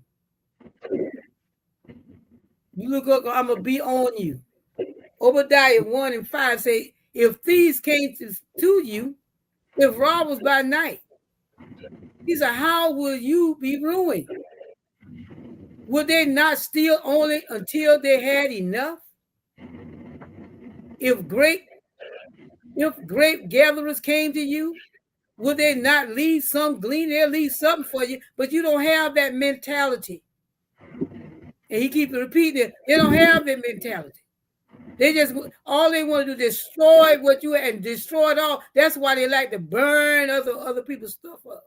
You look up, I'm going to be on you. Obadiah 1:5 say, if thieves came to you, if robbers by night, he said, how will you be ruined? Would they not steal only until they had enough? If grape gatherers came to you, would they not leave some glean? They'll leave something for you, but you don't have that mentality. And he keeps repeating it. They don't have that mentality. They just, all they want to do is destroy what you and destroy it all. That's why they like to burn other people's stuff up.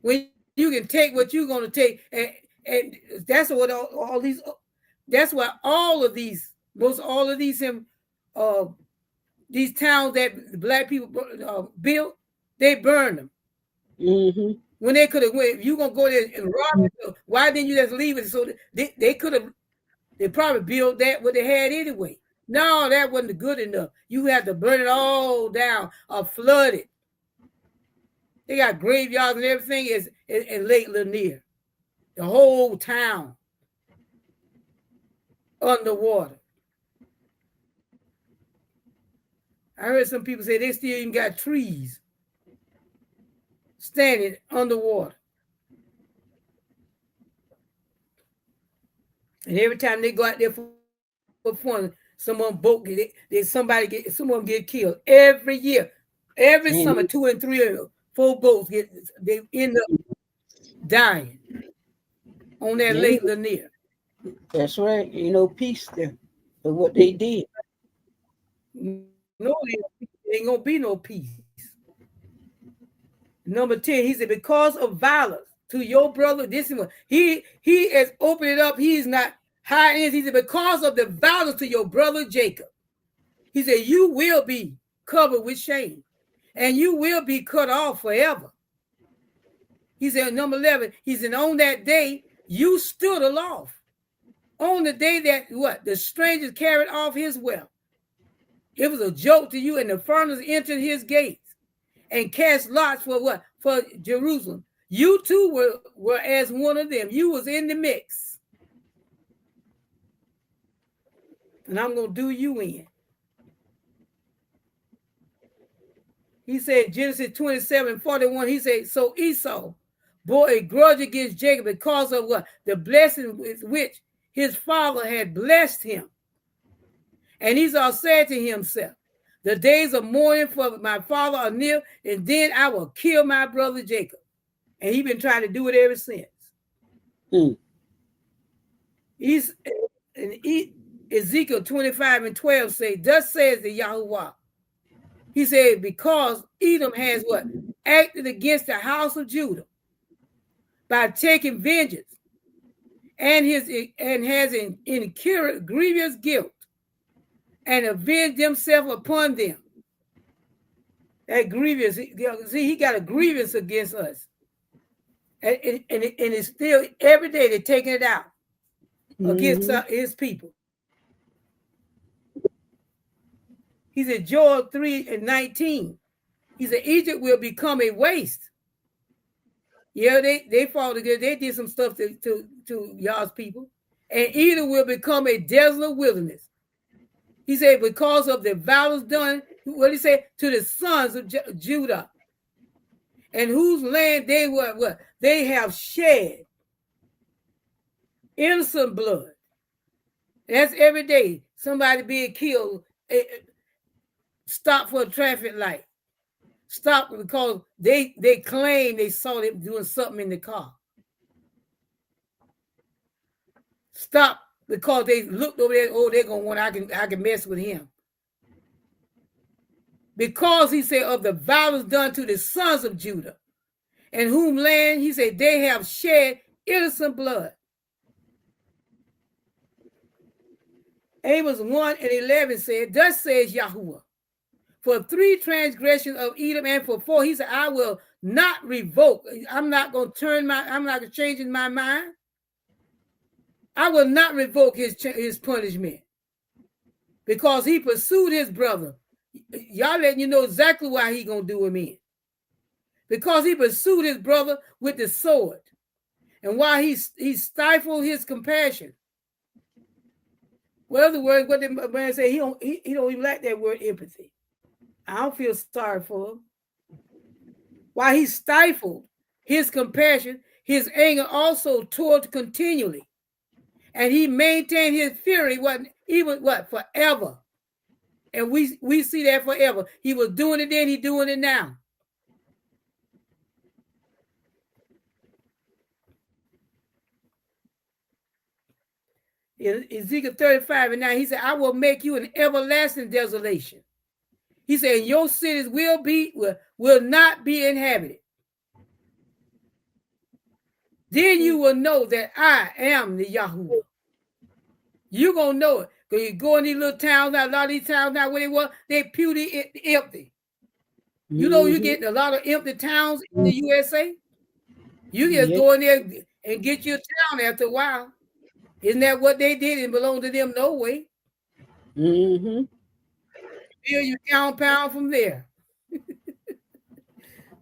When you can take what you're going to take, and that's what all these, that's why all of these towns that black people built, they burn them. When they could have went, if you're going to go there and rob it, why didn't you just leave it? So they could have, they probably built that what they had anyway. No, that wasn't good enough. You had to burn it all down or flood it. They got graveyards and everything is in Lake Lanier. The whole town underwater. I heard some people say they still even got trees standing underwater. And every time they go out there for fun, someone get killed every year. Every summer, 2 and 3 or 4 boats they end up dying on that Lake Lanier. That's right. Ain't no peace there for what they did. No, there ain't gonna be no peace. Number 10, he said, because of violence to your brother, this is what he has opened it up. He's not hiding. He said, because of the violence to your brother Jacob, he said, you will be covered with shame and you will be cut off forever. He said, number 11, he said, on that day, you stood aloft. On the day that the strangers carried off his wealth. It was a joke to you, and the foreigners entered his gates and cast lots for what? For Jerusalem. You too were as one of them. You was in the mix. And I'm going to do you in. He said, Genesis 27:41, he said, so Esau bore a grudge against Jacob because of what? The blessing with which his father had blessed him. And Esau said to himself, the days of mourning for my father are near, and then I will kill my brother Jacob. And he's been trying to do it ever since. Ezekiel 25:12 say, thus says the Yahuwah, He said, because Edom has what? Acted against the house of Judah by taking vengeance and has incurred grievous guilt and avenged himself upon them. That grievous, see, he got a grievance against us. And it's still every day they're taking it out against his people. He said, Joel 3:19. He said, Egypt will become a waste. Yeah, they fought together. They did some stuff to y'all's people. And Edom will become a desolate wilderness. He said, because of the violence done, what did he say? To the sons of Judah. And whose land they were, what? They have shed innocent blood. That's every day. Somebody being killed. Stop for a traffic light. Stop because they claim they saw them doing something in the car. Stop because they looked over there. Oh, they're gonna want. I can mess with him. Because he said of the violence done to the sons of Judah, and whom land he said they have shed innocent blood. Amos 1:11 said, thus says Yahuwah, for 3 transgressions of Edom and for 4, he said, I will not revoke. I'm not going to change my mind. I will not revoke his punishment because he pursued his brother. Y'all letting you know exactly why he going to do him in. Because he pursued his brother with the sword. And why he stifled his compassion. Well, other words, what the man say, he don't even like that word empathy. I don't feel sorry for him. While he stifled his compassion, his anger also toward continually. And he maintained his fury, forever. And we see that forever. He was doing it then, he's doing it now. In Ezekiel 35:9, he said, I will make you an everlasting desolation. He said, your cities will not be inhabited. Then you will know that I am the Yahuwah. You're going to know it. Because you go in these little towns now, a lot of these towns now where they purely empty. You know, you get a lot of empty towns in the USA. You just go in there and get your town after a while. Isn't that what they did? It belonged to them no way. Mm-hmm. Feel you compound from there.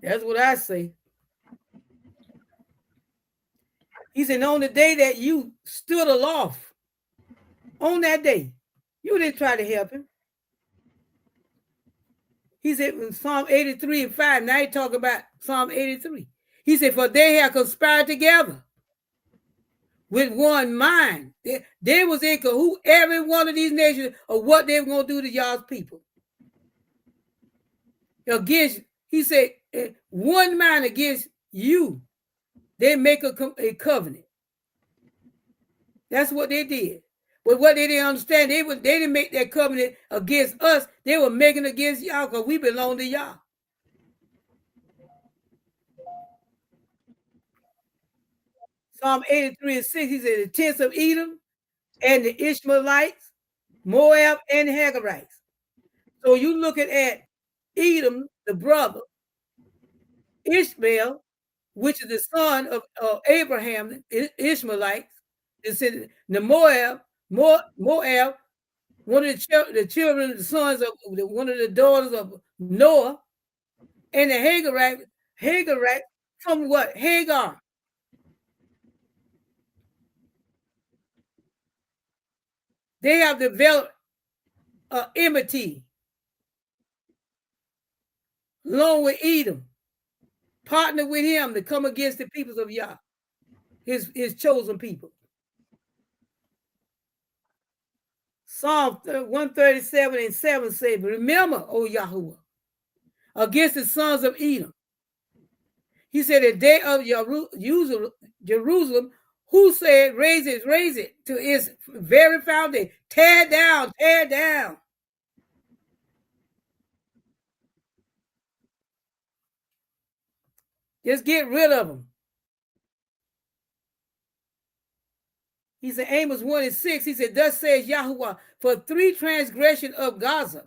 That's what I say. He said, on the day that you stood aloft, on that day, you didn't try to help him. He said in Psalm 83:5, now he talking about Psalm 83. He said, for they have conspired together with one mind. They was in cahoots, every one of these nations, of what they were going to do to y'all's people. Against, he said, one mind against you. They make a covenant. That's what they did. But what they didn't understand, they didn't make that covenant against us. They were making against y'all because we belong to y'all. Psalm 83:6, he said, the tents of Edom and the Ishmaelites, Moab and the Hagarites. So you looking at Edom, the brother, Ishmael, which is the son of Abraham, Ishmaelites, the Moab, one of the children, the sons of one of the daughters of Noah, and the Hagarite from what? Hagar. They have developed enmity along with Edom, partner with him to come against the peoples of Yah, his chosen people. Psalm 137:7 says, remember, O Yahuwah, against the sons of Edom. He said, the day of Jerusalem, who said, raise it to its very foundation. Tear down, tear down. Just get rid of them. He said, Amos 1 and 6, he said, thus says Yahuwah, for 3 transgression of Gaza.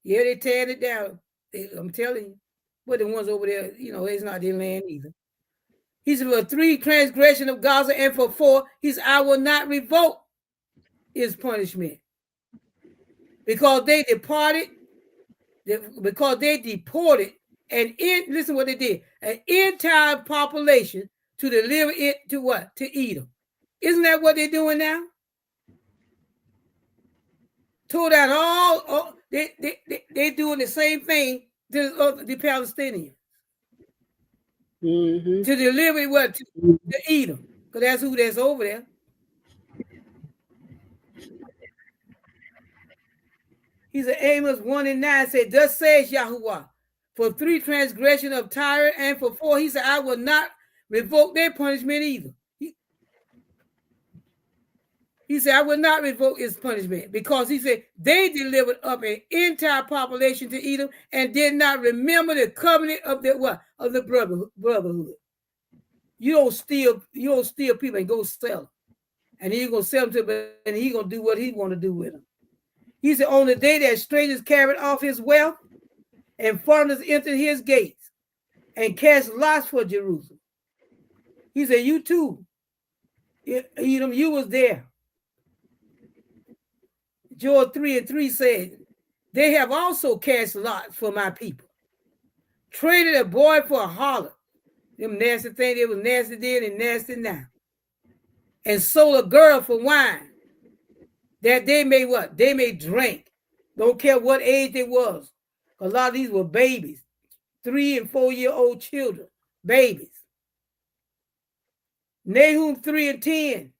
Yeah, they tearing it down. I'm telling you. But the ones over there, it's not their land either. He said, for 3 transgression of Gaza, and for 4, he said, I will not revoke his punishment. Because they deported, and listen what they did, an entire population to deliver it to what? To Edom. Isn't that what they're doing now? Tore out all they doing the same thing to the Palestinians. Mm-hmm. To deliver what? To Edom. Because that's who that's over there. He said, Amos 1 and 9 said, thus says Yahuwah, for 3 transgression of Tyre, and for 4, he said, I will not revoke their punishment either. He said, I will not revoke his punishment, because he said they delivered up an entire population to Edom and did not remember the covenant of the what? Of the brotherhood. You don't steal people and go sell them. And he's gonna sell them to them, and he's gonna do what he want to do with them. He said, on the day that strangers carried off his wealth, and foreigners entered his gates, and cast lots for Jerusalem. He said, you too, Edom, you was there. Joel 3 and 3 said, they have also cast lots for my people, traded a boy for a harlot. Them nasty things, they was nasty then and nasty now. And sold a girl for wine, that they may what? They may drink. Don't care what age they was. A lot of these were babies, 3 and 4 year old children, babies. Nahum 3 and 10,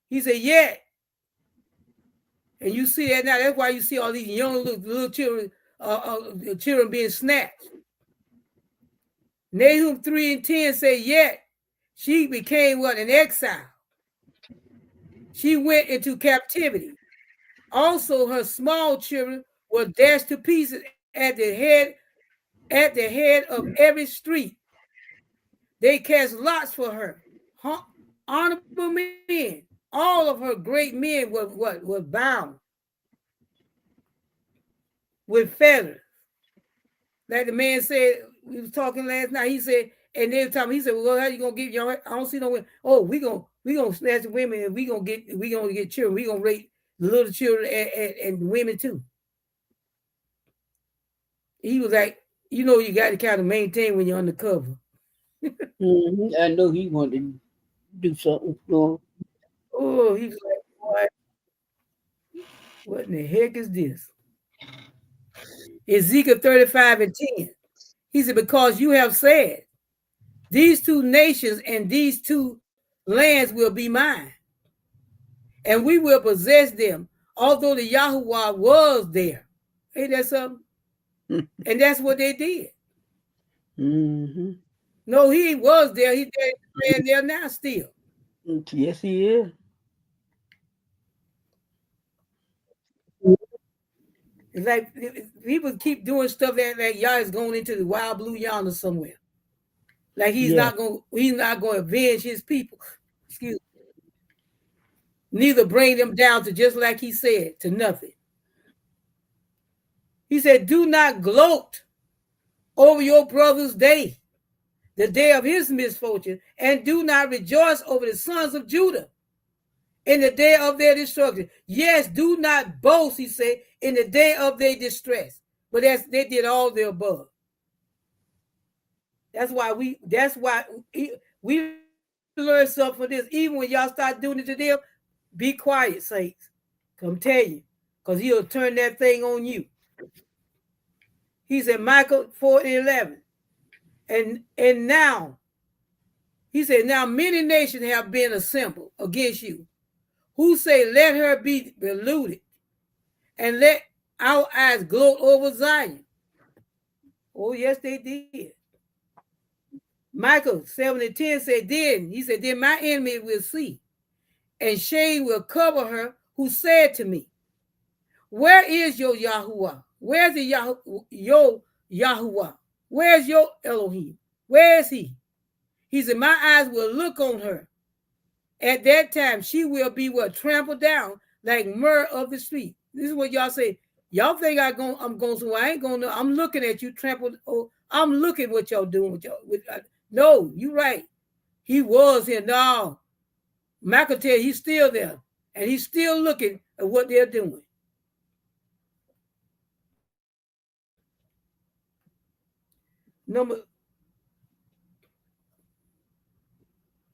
he said, yet. And you see that now. That's why you see all these young little children, children being snatched. Nahum 3 and 10 say, yet she became what? An exile. She went into captivity. Also, her small children were dashed to pieces at the head of every street. They cast lots for her. Honorable men. All of her great men were what? Were bound with feathers. Like the man said, we was talking last night. He said, and they were talking. He said, "Well, how you gonna get y'all? I don't see no way. Oh, we gonna snatch the women, and we gonna get children. We gonna rape the little children and women too." He was like, you got to kind of maintain when you're undercover. Mm-hmm. I know he wanted to do something. Oh, he was like, what in the heck is this? Ezekiel 35 and 10. He said, because you have said, these 2 nations and these 2 lands will be mine, and we will possess them, although the Yahuwah was there. Ain't that something? And that's what they did. Mm-hmm. No, he was there. He's there now still. Yes, he is. It's like people keep doing stuff that like y'all is going into the wild blue yonder somewhere. Like he's not going to avenge his people. Excuse me. Neither bring them down to, just like he said, to nothing. He said, do not gloat over your brother's day, the day of his misfortune, and do not rejoice over the sons of Judah in the day of their destruction. Yes, do not boast, he said, in the day of their distress. But they did all the above. That's why we learn something from this. Even when y'all start doing it to them, be quiet, saints. Come tell you, because he'll turn that thing on you. He said, Michael 4 and 11. And now, he said, now many nations have been assembled against you, who say, let her be polluted, and let our eyes gloat over Zion. Oh, yes, they did. Michael 7 and 10 said, then my enemy will see, and shame will cover her who said to me, where is your Yahuwah? Where's your Yahuwah? Where's your Elohim? Where is he? He said, my eyes will look on her. At that time, she will be what? Trampled down like myrrh of the street. This is what y'all say. Y'all think I'm going to, I ain't going to, I'm looking at you trampled. Oh, I'm looking what y'all doing with y'all. No, you right. He was here. No, McIntyre, he's still there. And he's still looking at what they're doing. Number,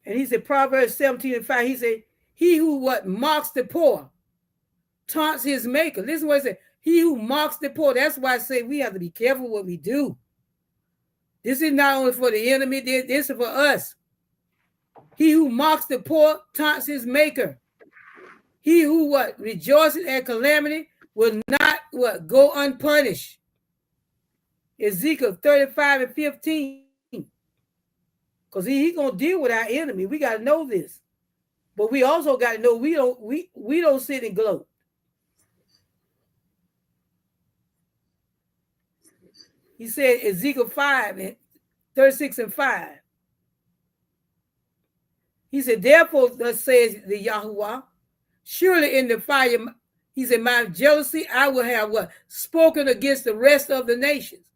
and he said, Proverbs 17:5, he said, he who what mocks the poor taunts his maker. Listen what he said. He who mocks the poor. That's why I say we have to be careful what we do. This is not only for the enemy, this is for us. He who mocks the poor taunts his maker. He who what rejoices at calamity will not what go unpunished. Ezekiel 35:15. Because he gonna deal with our enemy. We gotta know this. But we also gotta know we don't sit and gloat. He said Ezekiel 5:36-5. He said, therefore, thus says the Yahuwah, surely in the fire, he said, my jealousy I will have what? Spoken against the rest of the nations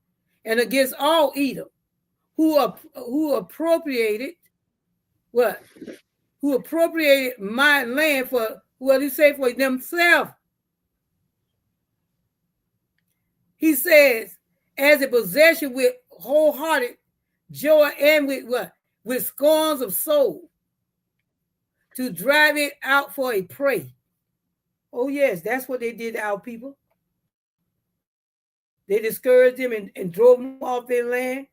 and against all Edom, who appropriated what? Who appropriated my land for what he say for themselves. He says, as a possession with wholehearted joy and with what? With scorns of soul, to drive it out for a prey. Oh, yes, that's what they did to our people. They discouraged them and drove them off their land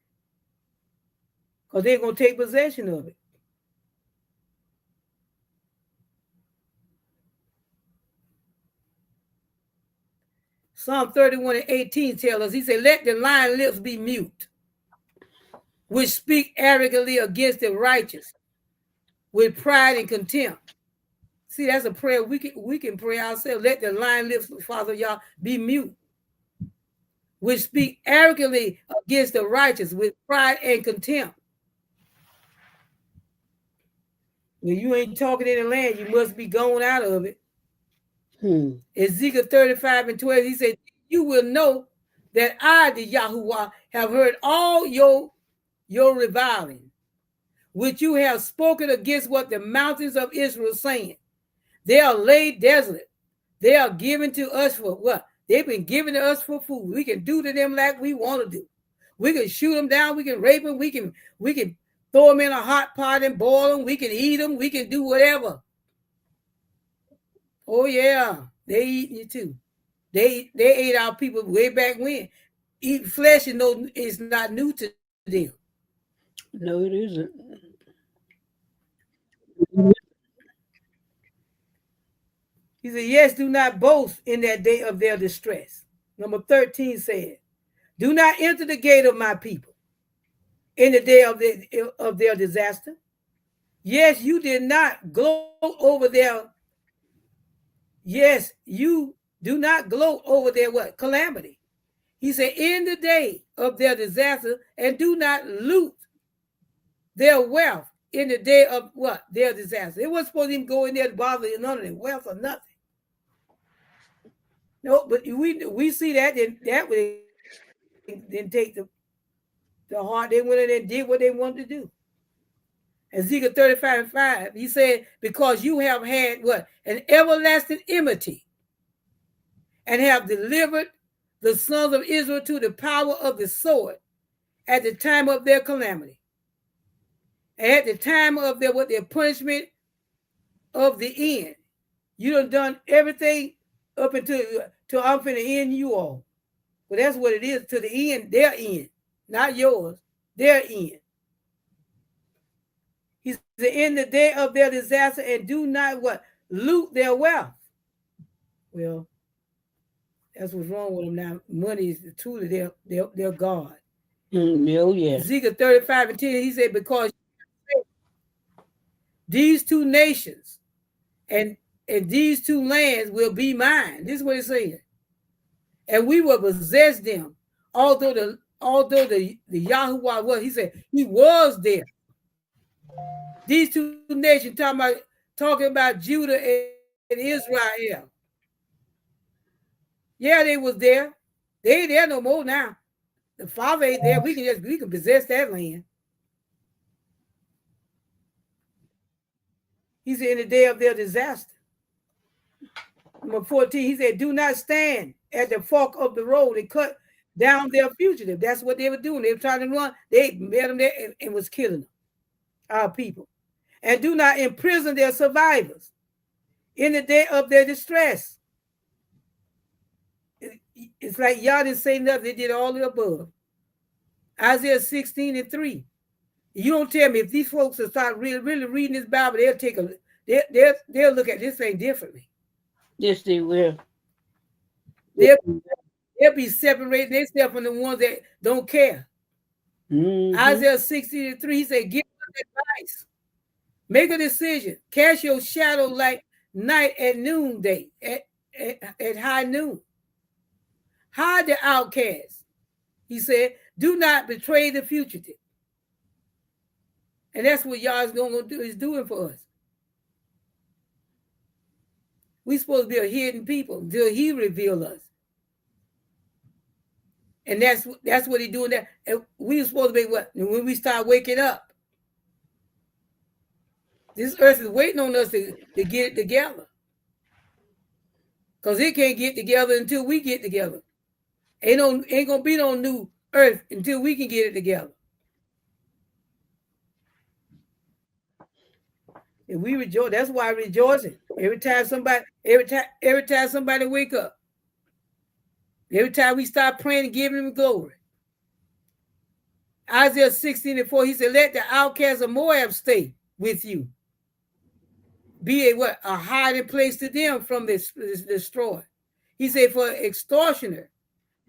because they're going to take possession of it. Psalm 31:18 tells us, he said, let the lying lips be mute, which speak arrogantly against the righteous with pride and contempt. See, that's a prayer we can pray ourselves. Let the lying lips, Father, y'all, be mute, which speak arrogantly against the righteous with pride and contempt. When you ain't talking in the land, you must be going out of it. Ezekiel 35:12, he said, you will know that I, the Yahuwah, have heard all your reviling, which you have spoken against what the mountains of Israel are saying. They are laid desolate. They are given to us for what? They've been given to us for food. We can do to them like we want to do. We can shoot them down. We can rape them. We can throw them in a hot pot and boil them. We can eat them. We can do whatever. Oh yeah, they eat you too. They ate our people way back when. Eating flesh is not new to them. No, it isn't. He said, yes, do not boast in that day of their distress. Number 13 said, do not enter the gate of my people in the day of their disaster. Yes, you did not gloat over their, yes, you do not gloat over their what? Calamity. He said, in the day of their disaster, and do not loot their wealth in the day of what? Their disaster. It wasn't supposed to even go in there to bother none of their wealth or nothing. No, but we see that way didn't take the heart. They went in and did what they wanted to do. Ezekiel 35:5, he said, because you have had what? An everlasting enmity and have delivered the sons of Israel to the power of the sword at the time of their calamity. And at the time of their punishment of the end. You done everything up until I'm finna end you all. But that's what it is, to the end, their end, not yours, their end. He said, in the day of their disaster, and do not what? Loot their wealth. Well, that's what's wrong with them now. Money is truly their God. Oh, yeah. Ezekiel 35:10, he said, because these two nations and these two lands will be mine. This is what it's saying. And we will possess them, although although the Yahuwah was, he said he was there. These two nations talking about Judah and Israel. Yeah, they was there. They ain't there no more now. The Father ain't there. We can possess that land. He said in the day of their disaster. Number 14, he said, do not stand at the fork of the road and cut down their fugitive. That's what they were doing. They were trying to run. They met them there and was killing them, our people. And do not imprison their survivors in the day of their distress. It's like y'all didn't say nothing. They did all the above. Isaiah 16:3. You don't tell me if these folks will start really reading this Bible, they'll look at this thing differently. Yes, they will. They'll be separating themselves from the ones that don't care. Isaiah 16:3, he said, give us advice. Make a decision. Cast your shadow like night at noonday, at high noon. Hide the outcast. He said, do not betray the fugitive. And that's what y'all is doing for us. We're supposed to be a hidden people until he reveal us. And that's what he's doing there. And we're supposed to be what? When we start waking up. This earth is waiting on us to get it together. Because it can't get together until we get together. Ain't gonna be no new earth until we can get it together. And we rejoice. That's why I'm rejoicing. Every time somebody wake up. Every time we start praying and giving him glory. Isaiah 16:4, he said, let the outcasts of Moab stay with you. Be a hiding place to them from this destroyer. He said, for extortioner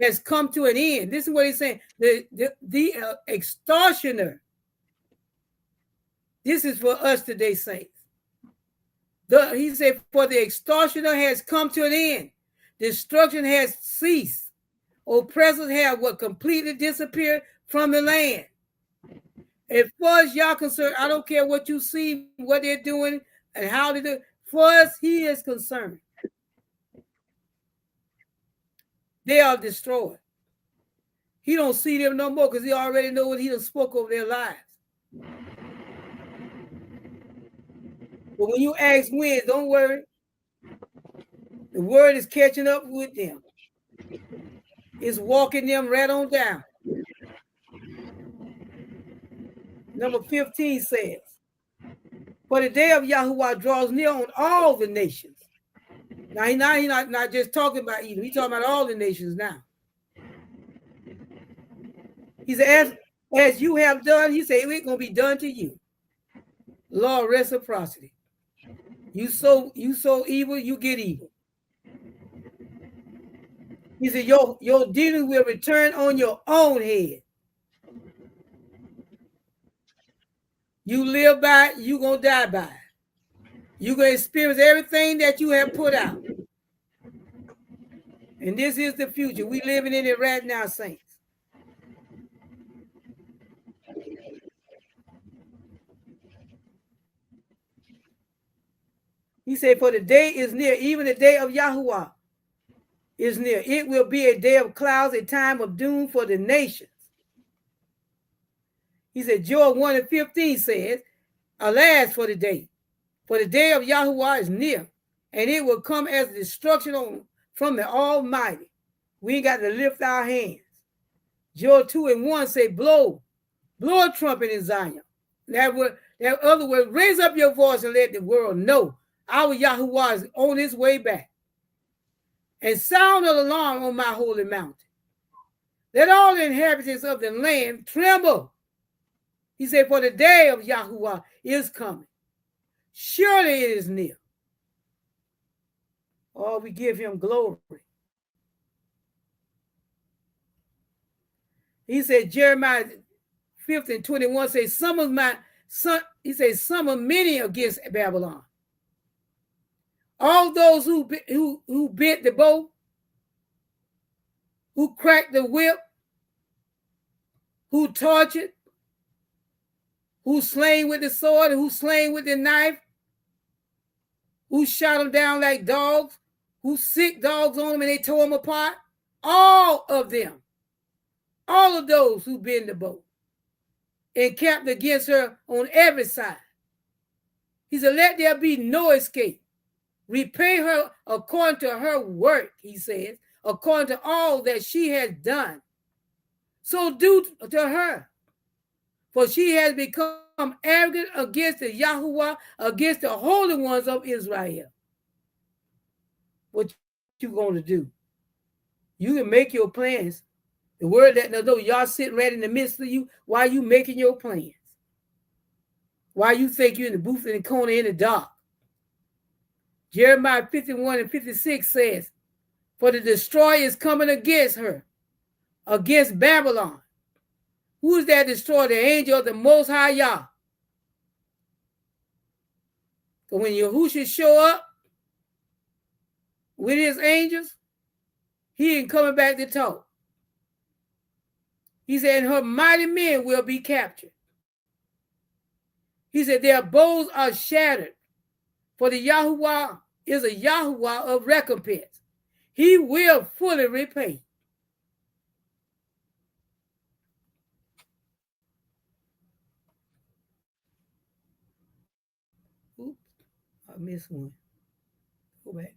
has come to an end. This is what he's saying. The extortioner. This is for us today, saints. He said, for the extortioner has come to an end. Destruction has ceased. Oppressors have completely disappeared from the land. As far as y'all concerned, I don't care what you see, what they're doing, and how they do it. For us, he is concerned. They are destroyed. He don't see them no more because he already know what he done spoke over their lives. But when you ask when, don't worry. The word is catching up with them. It's walking them right on down. Number 15 says, for the day of Yahuwah draws near on all the nations. Now he's not just talking about Edom. He's talking about all the nations now. He said, as you have done, he said, it's going to be done to you. Law of reciprocity. You sow evil, you get evil. He said, your dealing will return on your own head. You live by it, you're going to die by it. You're going to experience everything that you have put out. And this is the future. We're living in it right now, saints. He said, for the day is near, even the day of Yahuwah is near. It will be a day of clouds, a time of doom for the nations. He said, Joel 1:15 says, alas for the day of Yahuwah is near, and it will come as destruction from the Almighty. We ain't got to lift our hands. Joel 2:1 say, blow a trumpet in Zion. That other word, raise up your voice and let the world know our Yahuwah is on his way back. And sound an alarm on my holy mountain. Let all the inhabitants of the land tremble. He said, for the day of Yahuwah is coming. Surely it is near. Oh, we give him glory. He said, Jeremiah 15:21 says, some of many against Babylon. All those who bent the bow, who cracked the whip, who tortured, who slain with the sword, who slain with the knife, who shot them down like dogs, who sick dogs on them and they tore them apart. All of them, all of those who been in the boat, encamped against her on every side. He said, let there be no escape. Repay her according to her work, he says, according to all that she has done. So do to her. For she has become arrogant against the Yahuwah, against the holy ones of Israel. What you going to do? You can make your plans. The word that no, y'all sitting right in the midst of you while you making your plans. While you think you're in the booth in the corner in the dark. Jeremiah 51 and 56 says, for the destroyer is coming against her, against Babylon. Who is that destroyer? The angel of the Most High Yah. So when Yahushua show up with his angels, he ain't coming back to talk. He said, and her mighty men will be captured. He said, their bows are shattered, for the Yahuwah is a Yahuwah of recompense. He will fully repay. Oops, I missed one. Go back.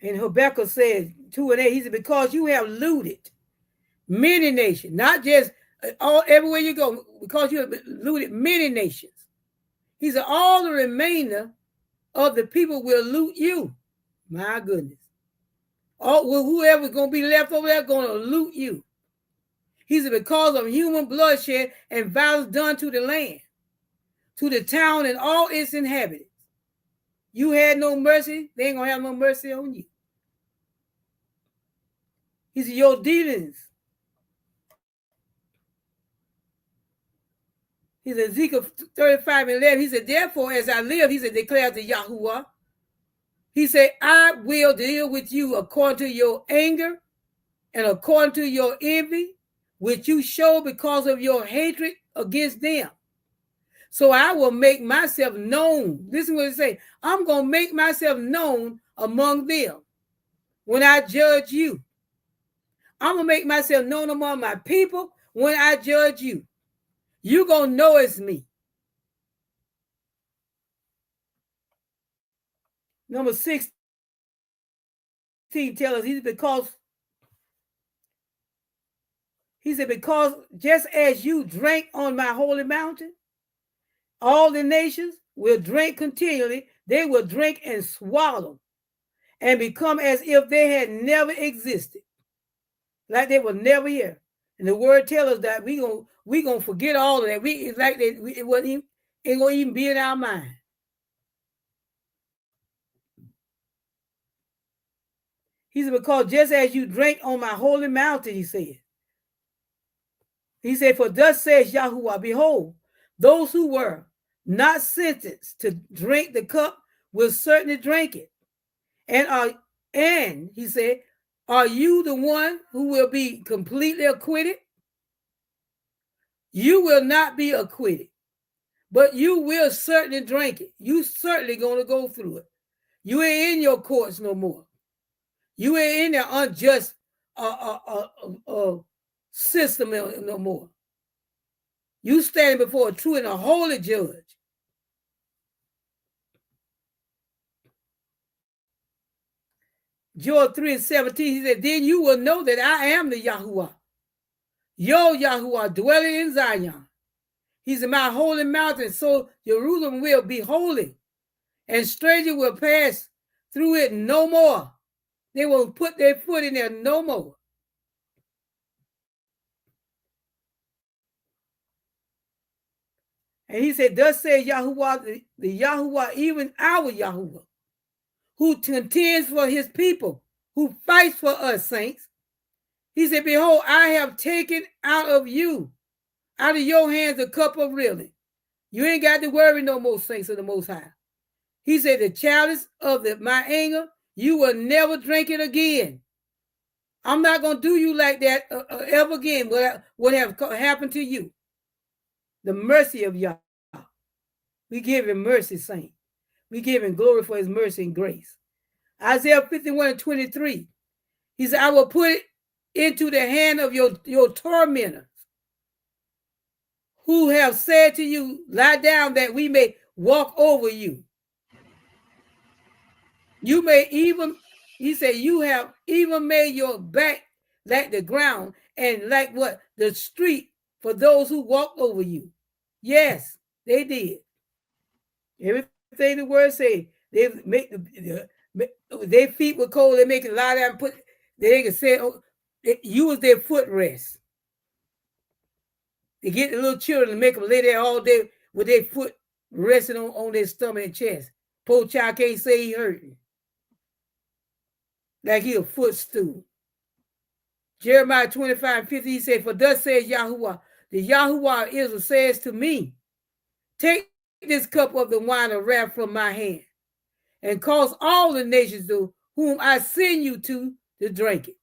And Habakkuk says, 2 and 8, he said, because you have looted many nations, not just all everywhere you go, because you have looted many nations. He said, all the remainder of the people will loot you. My goodness. Whoever's going to be left over there going to loot you. He said, because of human bloodshed and violence done to the land, to the town and all its inhabitants. You had no mercy, they ain't going to have no mercy on you. He said, your dealings. He said, Ezekiel 35 and 11, he said, therefore, as I live, he said, declares the Yahuwah. He said, I will deal with you according to your anger and according to your envy, which you show because of your hatred against them. So I will make myself known. Listen to what it says. I'm going to make myself known among them when I judge you. I'm going to make myself known among my people when I judge you. You're going to know it's me. Number 16 tells us, he said, because just as you drank on my holy mountain, all the nations will drink continually. They will drink and swallow and become as if they had never existed, like they were never here. And the word tells us that we gonna forget all of that. It's like it wasn't even, ain't gonna even be in our mind. He said, because just as you drank on my holy mountain, he said. He said, for thus says Yahuwah, behold, those who were not sentenced to drink the cup will certainly drink it. And he said, are you the one who will be completely acquitted? You will not be acquitted, but you will certainly drink it. You certainly going to go through it. You ain't in your courts no more. You ain't in the unjust system no more. You stand before a true and a holy judge. Joel 3 and 17, he said, then you will know that I am the Yahuwah, your Yahuwah, dwelling in Zion. He's in my holy mountain, so Jerusalem will be holy, and strangers will pass through it no more. They won't put their foot in there no more. And he said, thus says Yahuwah, the Yahuwah, even our Yahuwah, who contends for his people, who fights for us, saints. He said, behold, I have taken out of your hands a cup of reeling. You ain't got to worry no more, saints of the Most High. He said, the chalice of my anger, You will never drink it again. I'm not going to do you like that ever again. What have happened to you? The mercy of Yah. We give him mercy, saint. We give him glory for his mercy and grace. Isaiah 51:23. He said, I will put it into the hand of your tormentors who have said to you, lie down that we may walk over you. You may even, he said, you have even made your back like the ground and like what? The street for those who walk over you. Yes, they did. Everything the word say, they make their feet were cold, they make it lie down and put, they can say, oh, use their footrest. They get the little children and make them lay there all day with their foot resting on their stomach and chest. Poor child can't say he hurting. Like he a footstool. Jeremiah 25:50, he said, for thus says Yahuwah, the Yahuwah of Israel says to me, take this cup of the wine of wrath from my hand, and cause all the nations to whom I send you to drink it.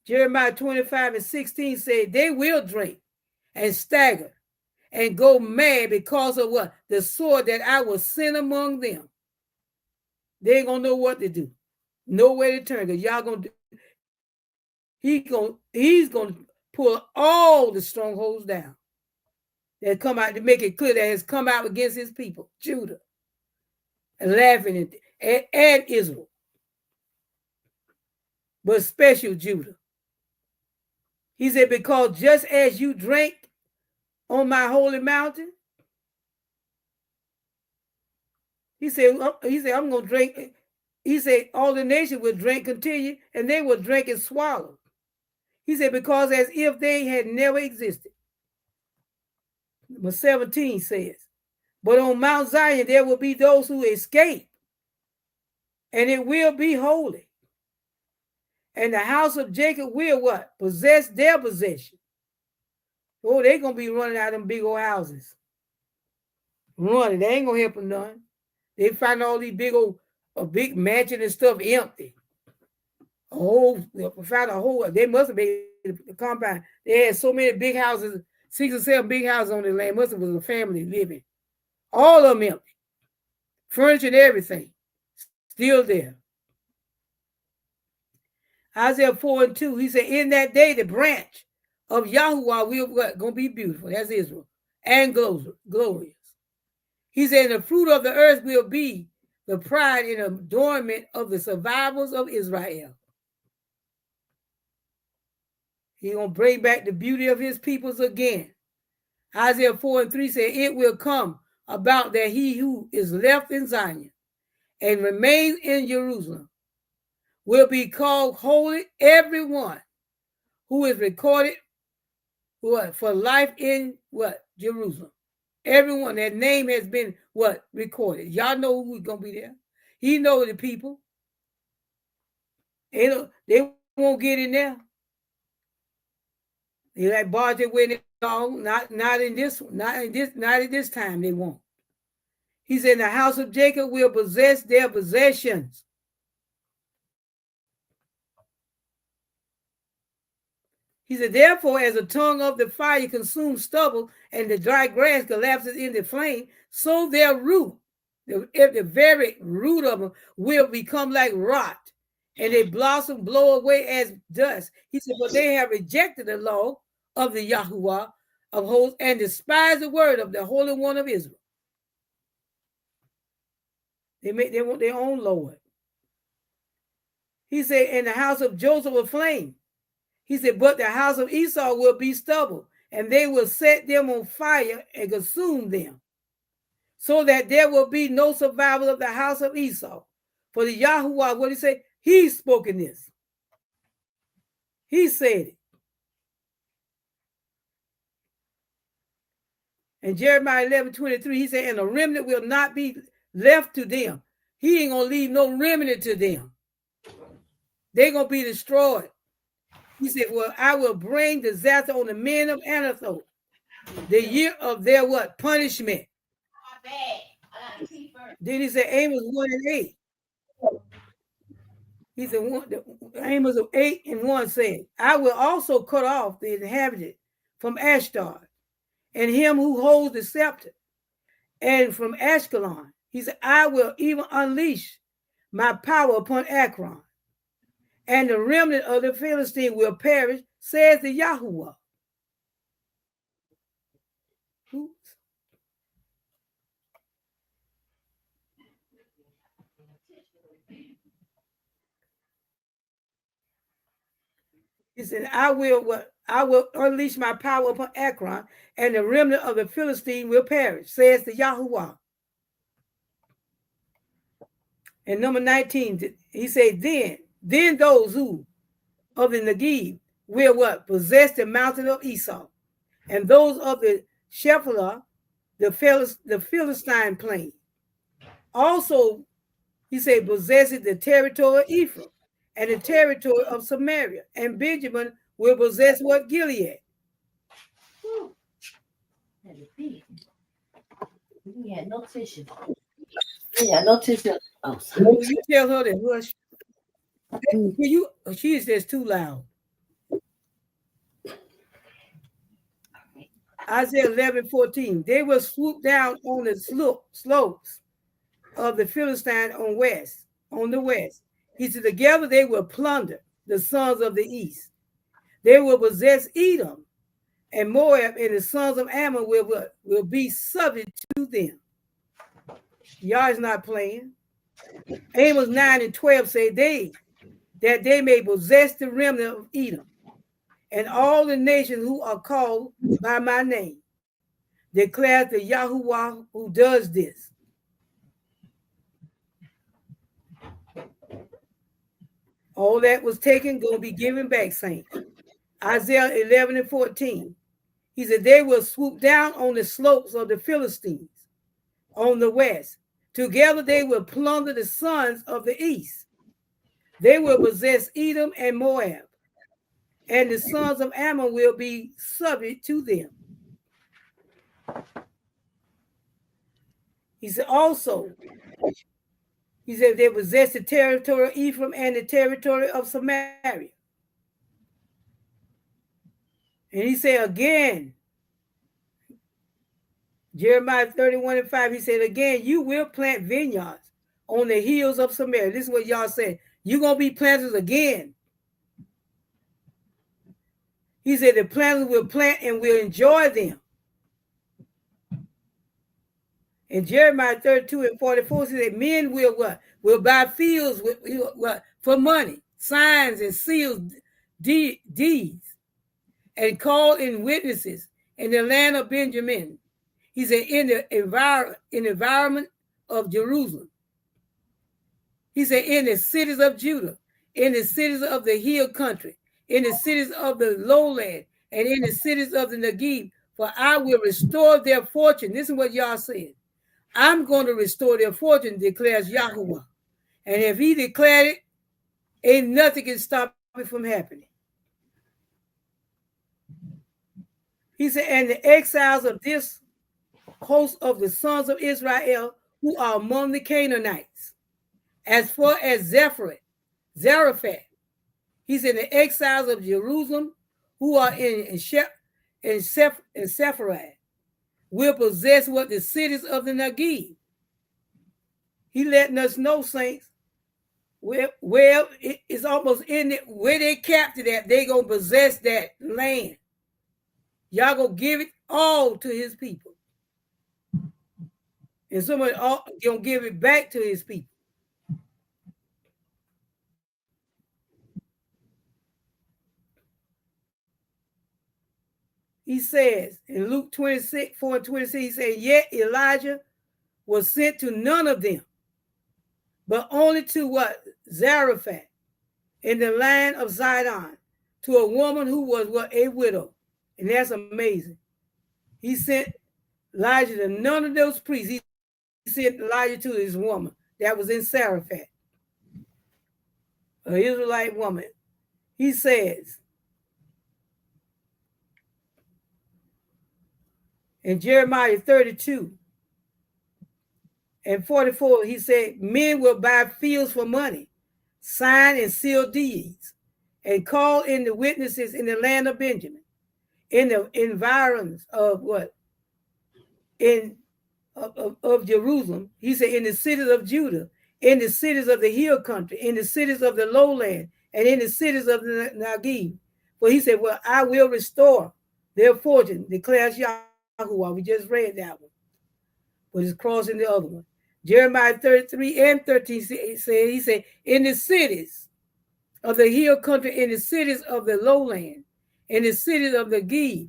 Jeremiah 25:16 said, they will drink and stagger and go mad because of what? The sword that I will send among them. They ain't gonna know what to do. No way to turn, because y'all gonna he's gonna pull all the strongholds down that come out, to make it clear that has come out against his people, Judah, and laughing and Israel, but special Judah. He said, because just as you drank on my holy mountain, he said, I'm gonna drink. He said, all the nations will drink, continue, and they will drink and swallow. He said, because as if they had never existed. Verse 17 says, but on Mount Zion there will be those who escape, and it will be holy. And the house of Jacob will what? Possess their possession. Oh, they're going to be running out of them big old houses. Running. They ain't going to help them none. They find all these big old, a big mansion and stuff empty. They must have made the compound. They had so many big houses, 6 or 7 big houses on the land. Must have been a family living. All of them empty. Furniture and everything. Still there. Isaiah 4:2, he said, in that day, the branch of Yahuwah will going to be beautiful. That's Israel. And glorious. He said, the fruit of the earth will be the pride and adornment of the survivors of Israel. He's going to bring back the beauty of his peoples again. Isaiah 4:3 said, it will come about that he who is left in Zion and remains in Jerusalem will be called holy, everyone who is recorded for life in Jerusalem. Everyone, that name has been recorded. Y'all know who's going to be there. He knows the people. They won't get in there. They like barge their way in. Not in this time they won't. He said, the house of Jacob will possess their possessions. He said, therefore, as the tongue of the fire consumes stubble and the dry grass collapses in the flame, so their root, the very root of them, will become like rot, and they blossom, blow away as dust. He said, but they have rejected the law of the Yahuwah of hosts and despised the word of the Holy One of Israel. They want their own Lord. He said, in the house of Joseph a flame. He said, but the house of Esau will be stubble, and they will set them on fire and consume them, so that there will be no survival of the house of Esau. For the Yahuwah, what he say? He's spoken this. He said it. And Jeremiah 11:23, he said, and a remnant will not be left to them. He ain't going to leave no remnant to them. They're going to be destroyed. He said, well, I will bring disaster on the men of Anathoth, the year of their punishment. Then he said Amos 1 and 8. He said Amos 8 and 1 said, I will also cut off the inhabitant from Ashdod, and him who holds the scepter, and from Ashkelon. He said, I will even unleash my power upon Akron, and the remnant of the Philistine will perish, says the Yahuwah. Oops. He said, I will unleash my power upon Akron, and the remnant of the Philistine will perish, says the Yahuwah. And number 19, he said, then those who of the Negev will what? Possess the mountain of Esau, and those of the Shephelah, the Philistine plain. Also, he said, possesses the territory of Ephraim and the territory of Samaria, and Benjamin will possess what? Gilead. We had no tissue. We had no tissue. Oh, Will you tell her that hush? She is just too loud. Isaiah 11:14. They will swoop down on the slopes of the Philistine on the west. He said, together they will plunder the sons of the east. They will possess Edom and Moab, and the sons of Ammon will be subject to them. Y'all is not playing. Amos 9 and 12 say that they may possess the remnant of Edom and all the nations who are called by my name, declares the Yahuwah who does this. All that was taken going to be given back, saints. Isaiah 11 and 14. He said, they will swoop down on the slopes of the Philistines on the west. Together they will plunder the sons of the east. They will possess Edom and Moab, and the sons of Ammon will be subject to them. He said they possess the territory of Ephraim and the territory of Samaria. And he said again, Jeremiah 31 and 5, he said again, you will plant vineyards on the hills of Samaria. This is what y'all said. You're going to be planters again. He said the planters will plant and will enjoy them. In Jeremiah 32 and 44, he said men will what? Will buy fields for money, signs and seals, deeds, and call in witnesses in the land of Benjamin. He said in the environment of Jerusalem. He said in the cities of Judah, in the cities of the hill country, in the cities of the lowland, and in the cities of the Negev, for I will restore their fortune. This is what y'all said. I'm going to restore their fortune, declares Yahuwah. And if he declared it, ain't nothing can stop it from happening. He said, and the exiles of this host of the sons of Israel who are among the Canaanites, as far as Zarephath, he's in the exiles of Jerusalem who are in Sepharad, will possess what the cities of the Negev. He letting us know, saints, well, it's almost in it where they captured that, they gonna possess that land. Y'all gonna give it all to his people. And somebody gonna give it back to his people. He says in Luke 26, 4 and 26, he said, yet Elijah was sent to none of them, but only to what? Zarephath in the land of Zidon, to a woman who was what? A widow. And that's amazing. He sent Elijah to none of those priests. He sent Elijah to this woman that was in Zarephath, an Israelite woman. He says in Jeremiah 32 And 44, he said, men will buy fields for money, sign and seal deeds, and call in the witnesses in the land of Benjamin, in the environs of what? In of Jerusalem. He said, in the cities of Judah, in the cities of the hill country, in the cities of the lowland, and in the cities of the Nagib. For he said, well, I will restore their fortune, declares Yahuwah. We just read that one, but it's crossing the other one. Jeremiah 33 and 13 said, he said, in the cities of the hill country, in the cities of the lowland, in the cities of the Gib,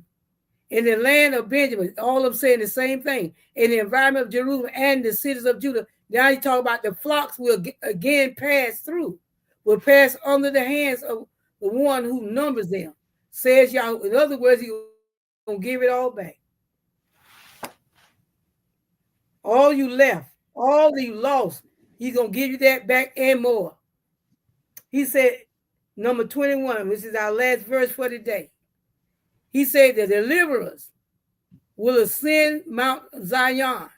in the land of Benjamin, all of them saying the same thing, in the environment of Jerusalem and the cities of Judah. Now you talk about the flocks will again pass through, will pass under the hands of the one who numbers them, says Yahweh. In other words, he's going to give it all back. All you left, all you lost, he's going to give you that back and more. He said, number 21, which is our last verse for today. He said, the deliverers will ascend Mount Zion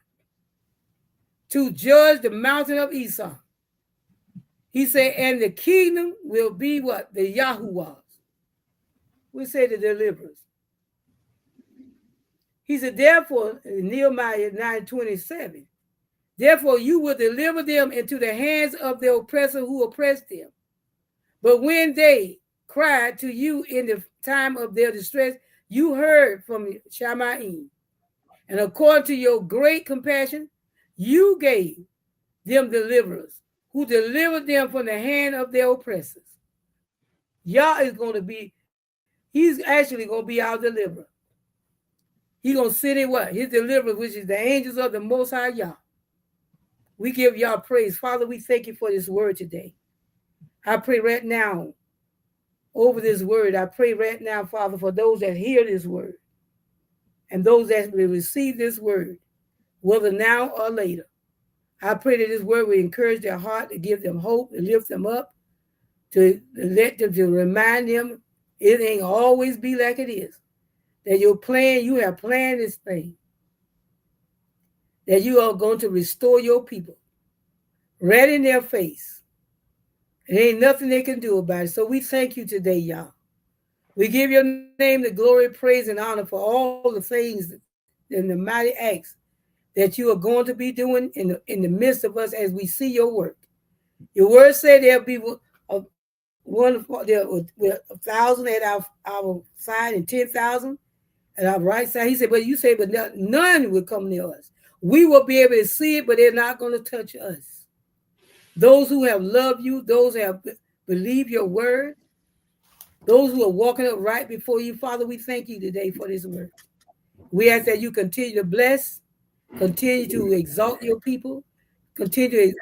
to judge the mountain of Esau. He said, and the kingdom will be what? The Yahuwah's. We say the deliverers. He said, therefore, in Nehemiah 9:27, therefore you will deliver them into the hands of the oppressor who oppressed them. But when they cried to you in the time of their distress, you heard from Shamaim. And according to your great compassion, you gave them deliverers who delivered them from the hand of their oppressors. Yah is going to be, he's actually going to be our deliverer. He's going to sit in what? His deliverers, which is the angels of the Most High Yah. We give Yah praise. Father, we thank you for this word today. I pray right now over this word. I pray right now, Father, for those that hear this word and those that will receive this word, whether now or later. I pray that this word will encourage their heart, to give them hope, to lift them up, to let them, to remind them it ain't always be like it is. That your plan, you have planned this thing. That you are going to restore your people right in their face. There ain't nothing they can do about it. So we thank you today, y'all. We give your name the glory, praise, and honor for all the things and the mighty acts that you are going to be doing in the midst of us as we see your work. Your word said there'll be there 1,000 at our side and 10,000 at our right side. He said, but you say, but none will come near us. We will be able to see it, but they're not going to touch us. Those who have loved you, those who have believed your word, those who are walking up right before you, Father, we thank you today for this word. We ask that you continue to bless, continue to exalt your people, continue to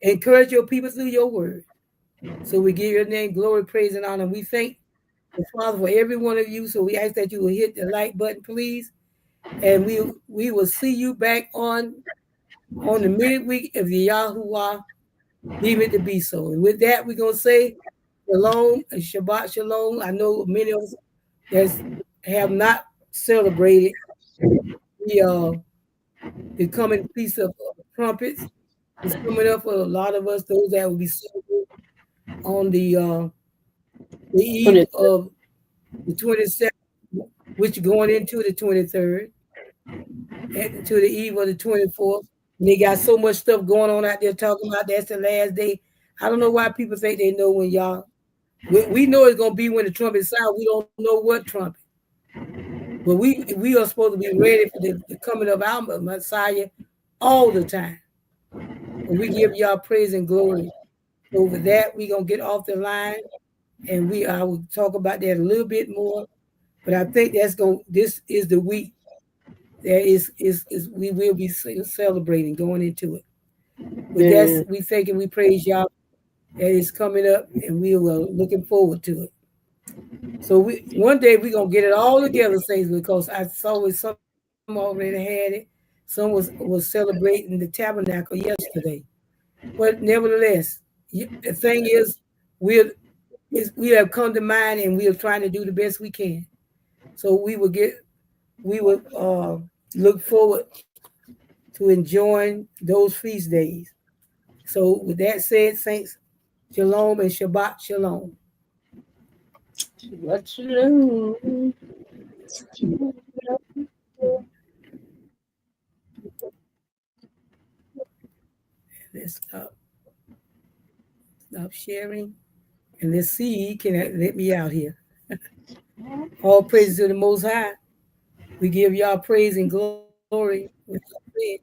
encourage your people through your word. So we give your name glory, praise, and honor. We thank the Father for every one of you. So we ask that you will hit the like button, please. And we will see you back on the midweek of the Yahuwah. Leave it to be so. And with that, we're going to say shalom and Shabbat shalom. I know many of us that have not celebrated the coming piece of trumpets. It's coming up for a lot of us, those that will be celebrating on the eve of the 27th, which going into the 23rd, and to the eve of the 24th. And they got so much stuff going on out there talking about that's the last day. I don't know why people think they know when y'all. We know it's gonna be when the trumpet sounds. We don't know what trumpet, but we are supposed to be ready for the coming of our Messiah all the time. And we give y'all praise and glory. Over that, we're gonna get off the line, and I will talk about that a little bit more. But I think this is the week that is we will be celebrating going into it. But that's we thank and we praise y'all that is coming up, and we are looking forward to it. So one day we're gonna get it all together, saints, because I saw some already had it. Some was celebrating the tabernacle yesterday. But nevertheless, the thing is, we have come to mind, and we are trying to do the best we can. So we will look forward to enjoy those feast days. So, with that said, saints, shalom and Shabbat shalom. What's new? Let's stop sharing. And let's see, can let me out here. All praises to the Most High. We give y'all praise and glory with our prayer.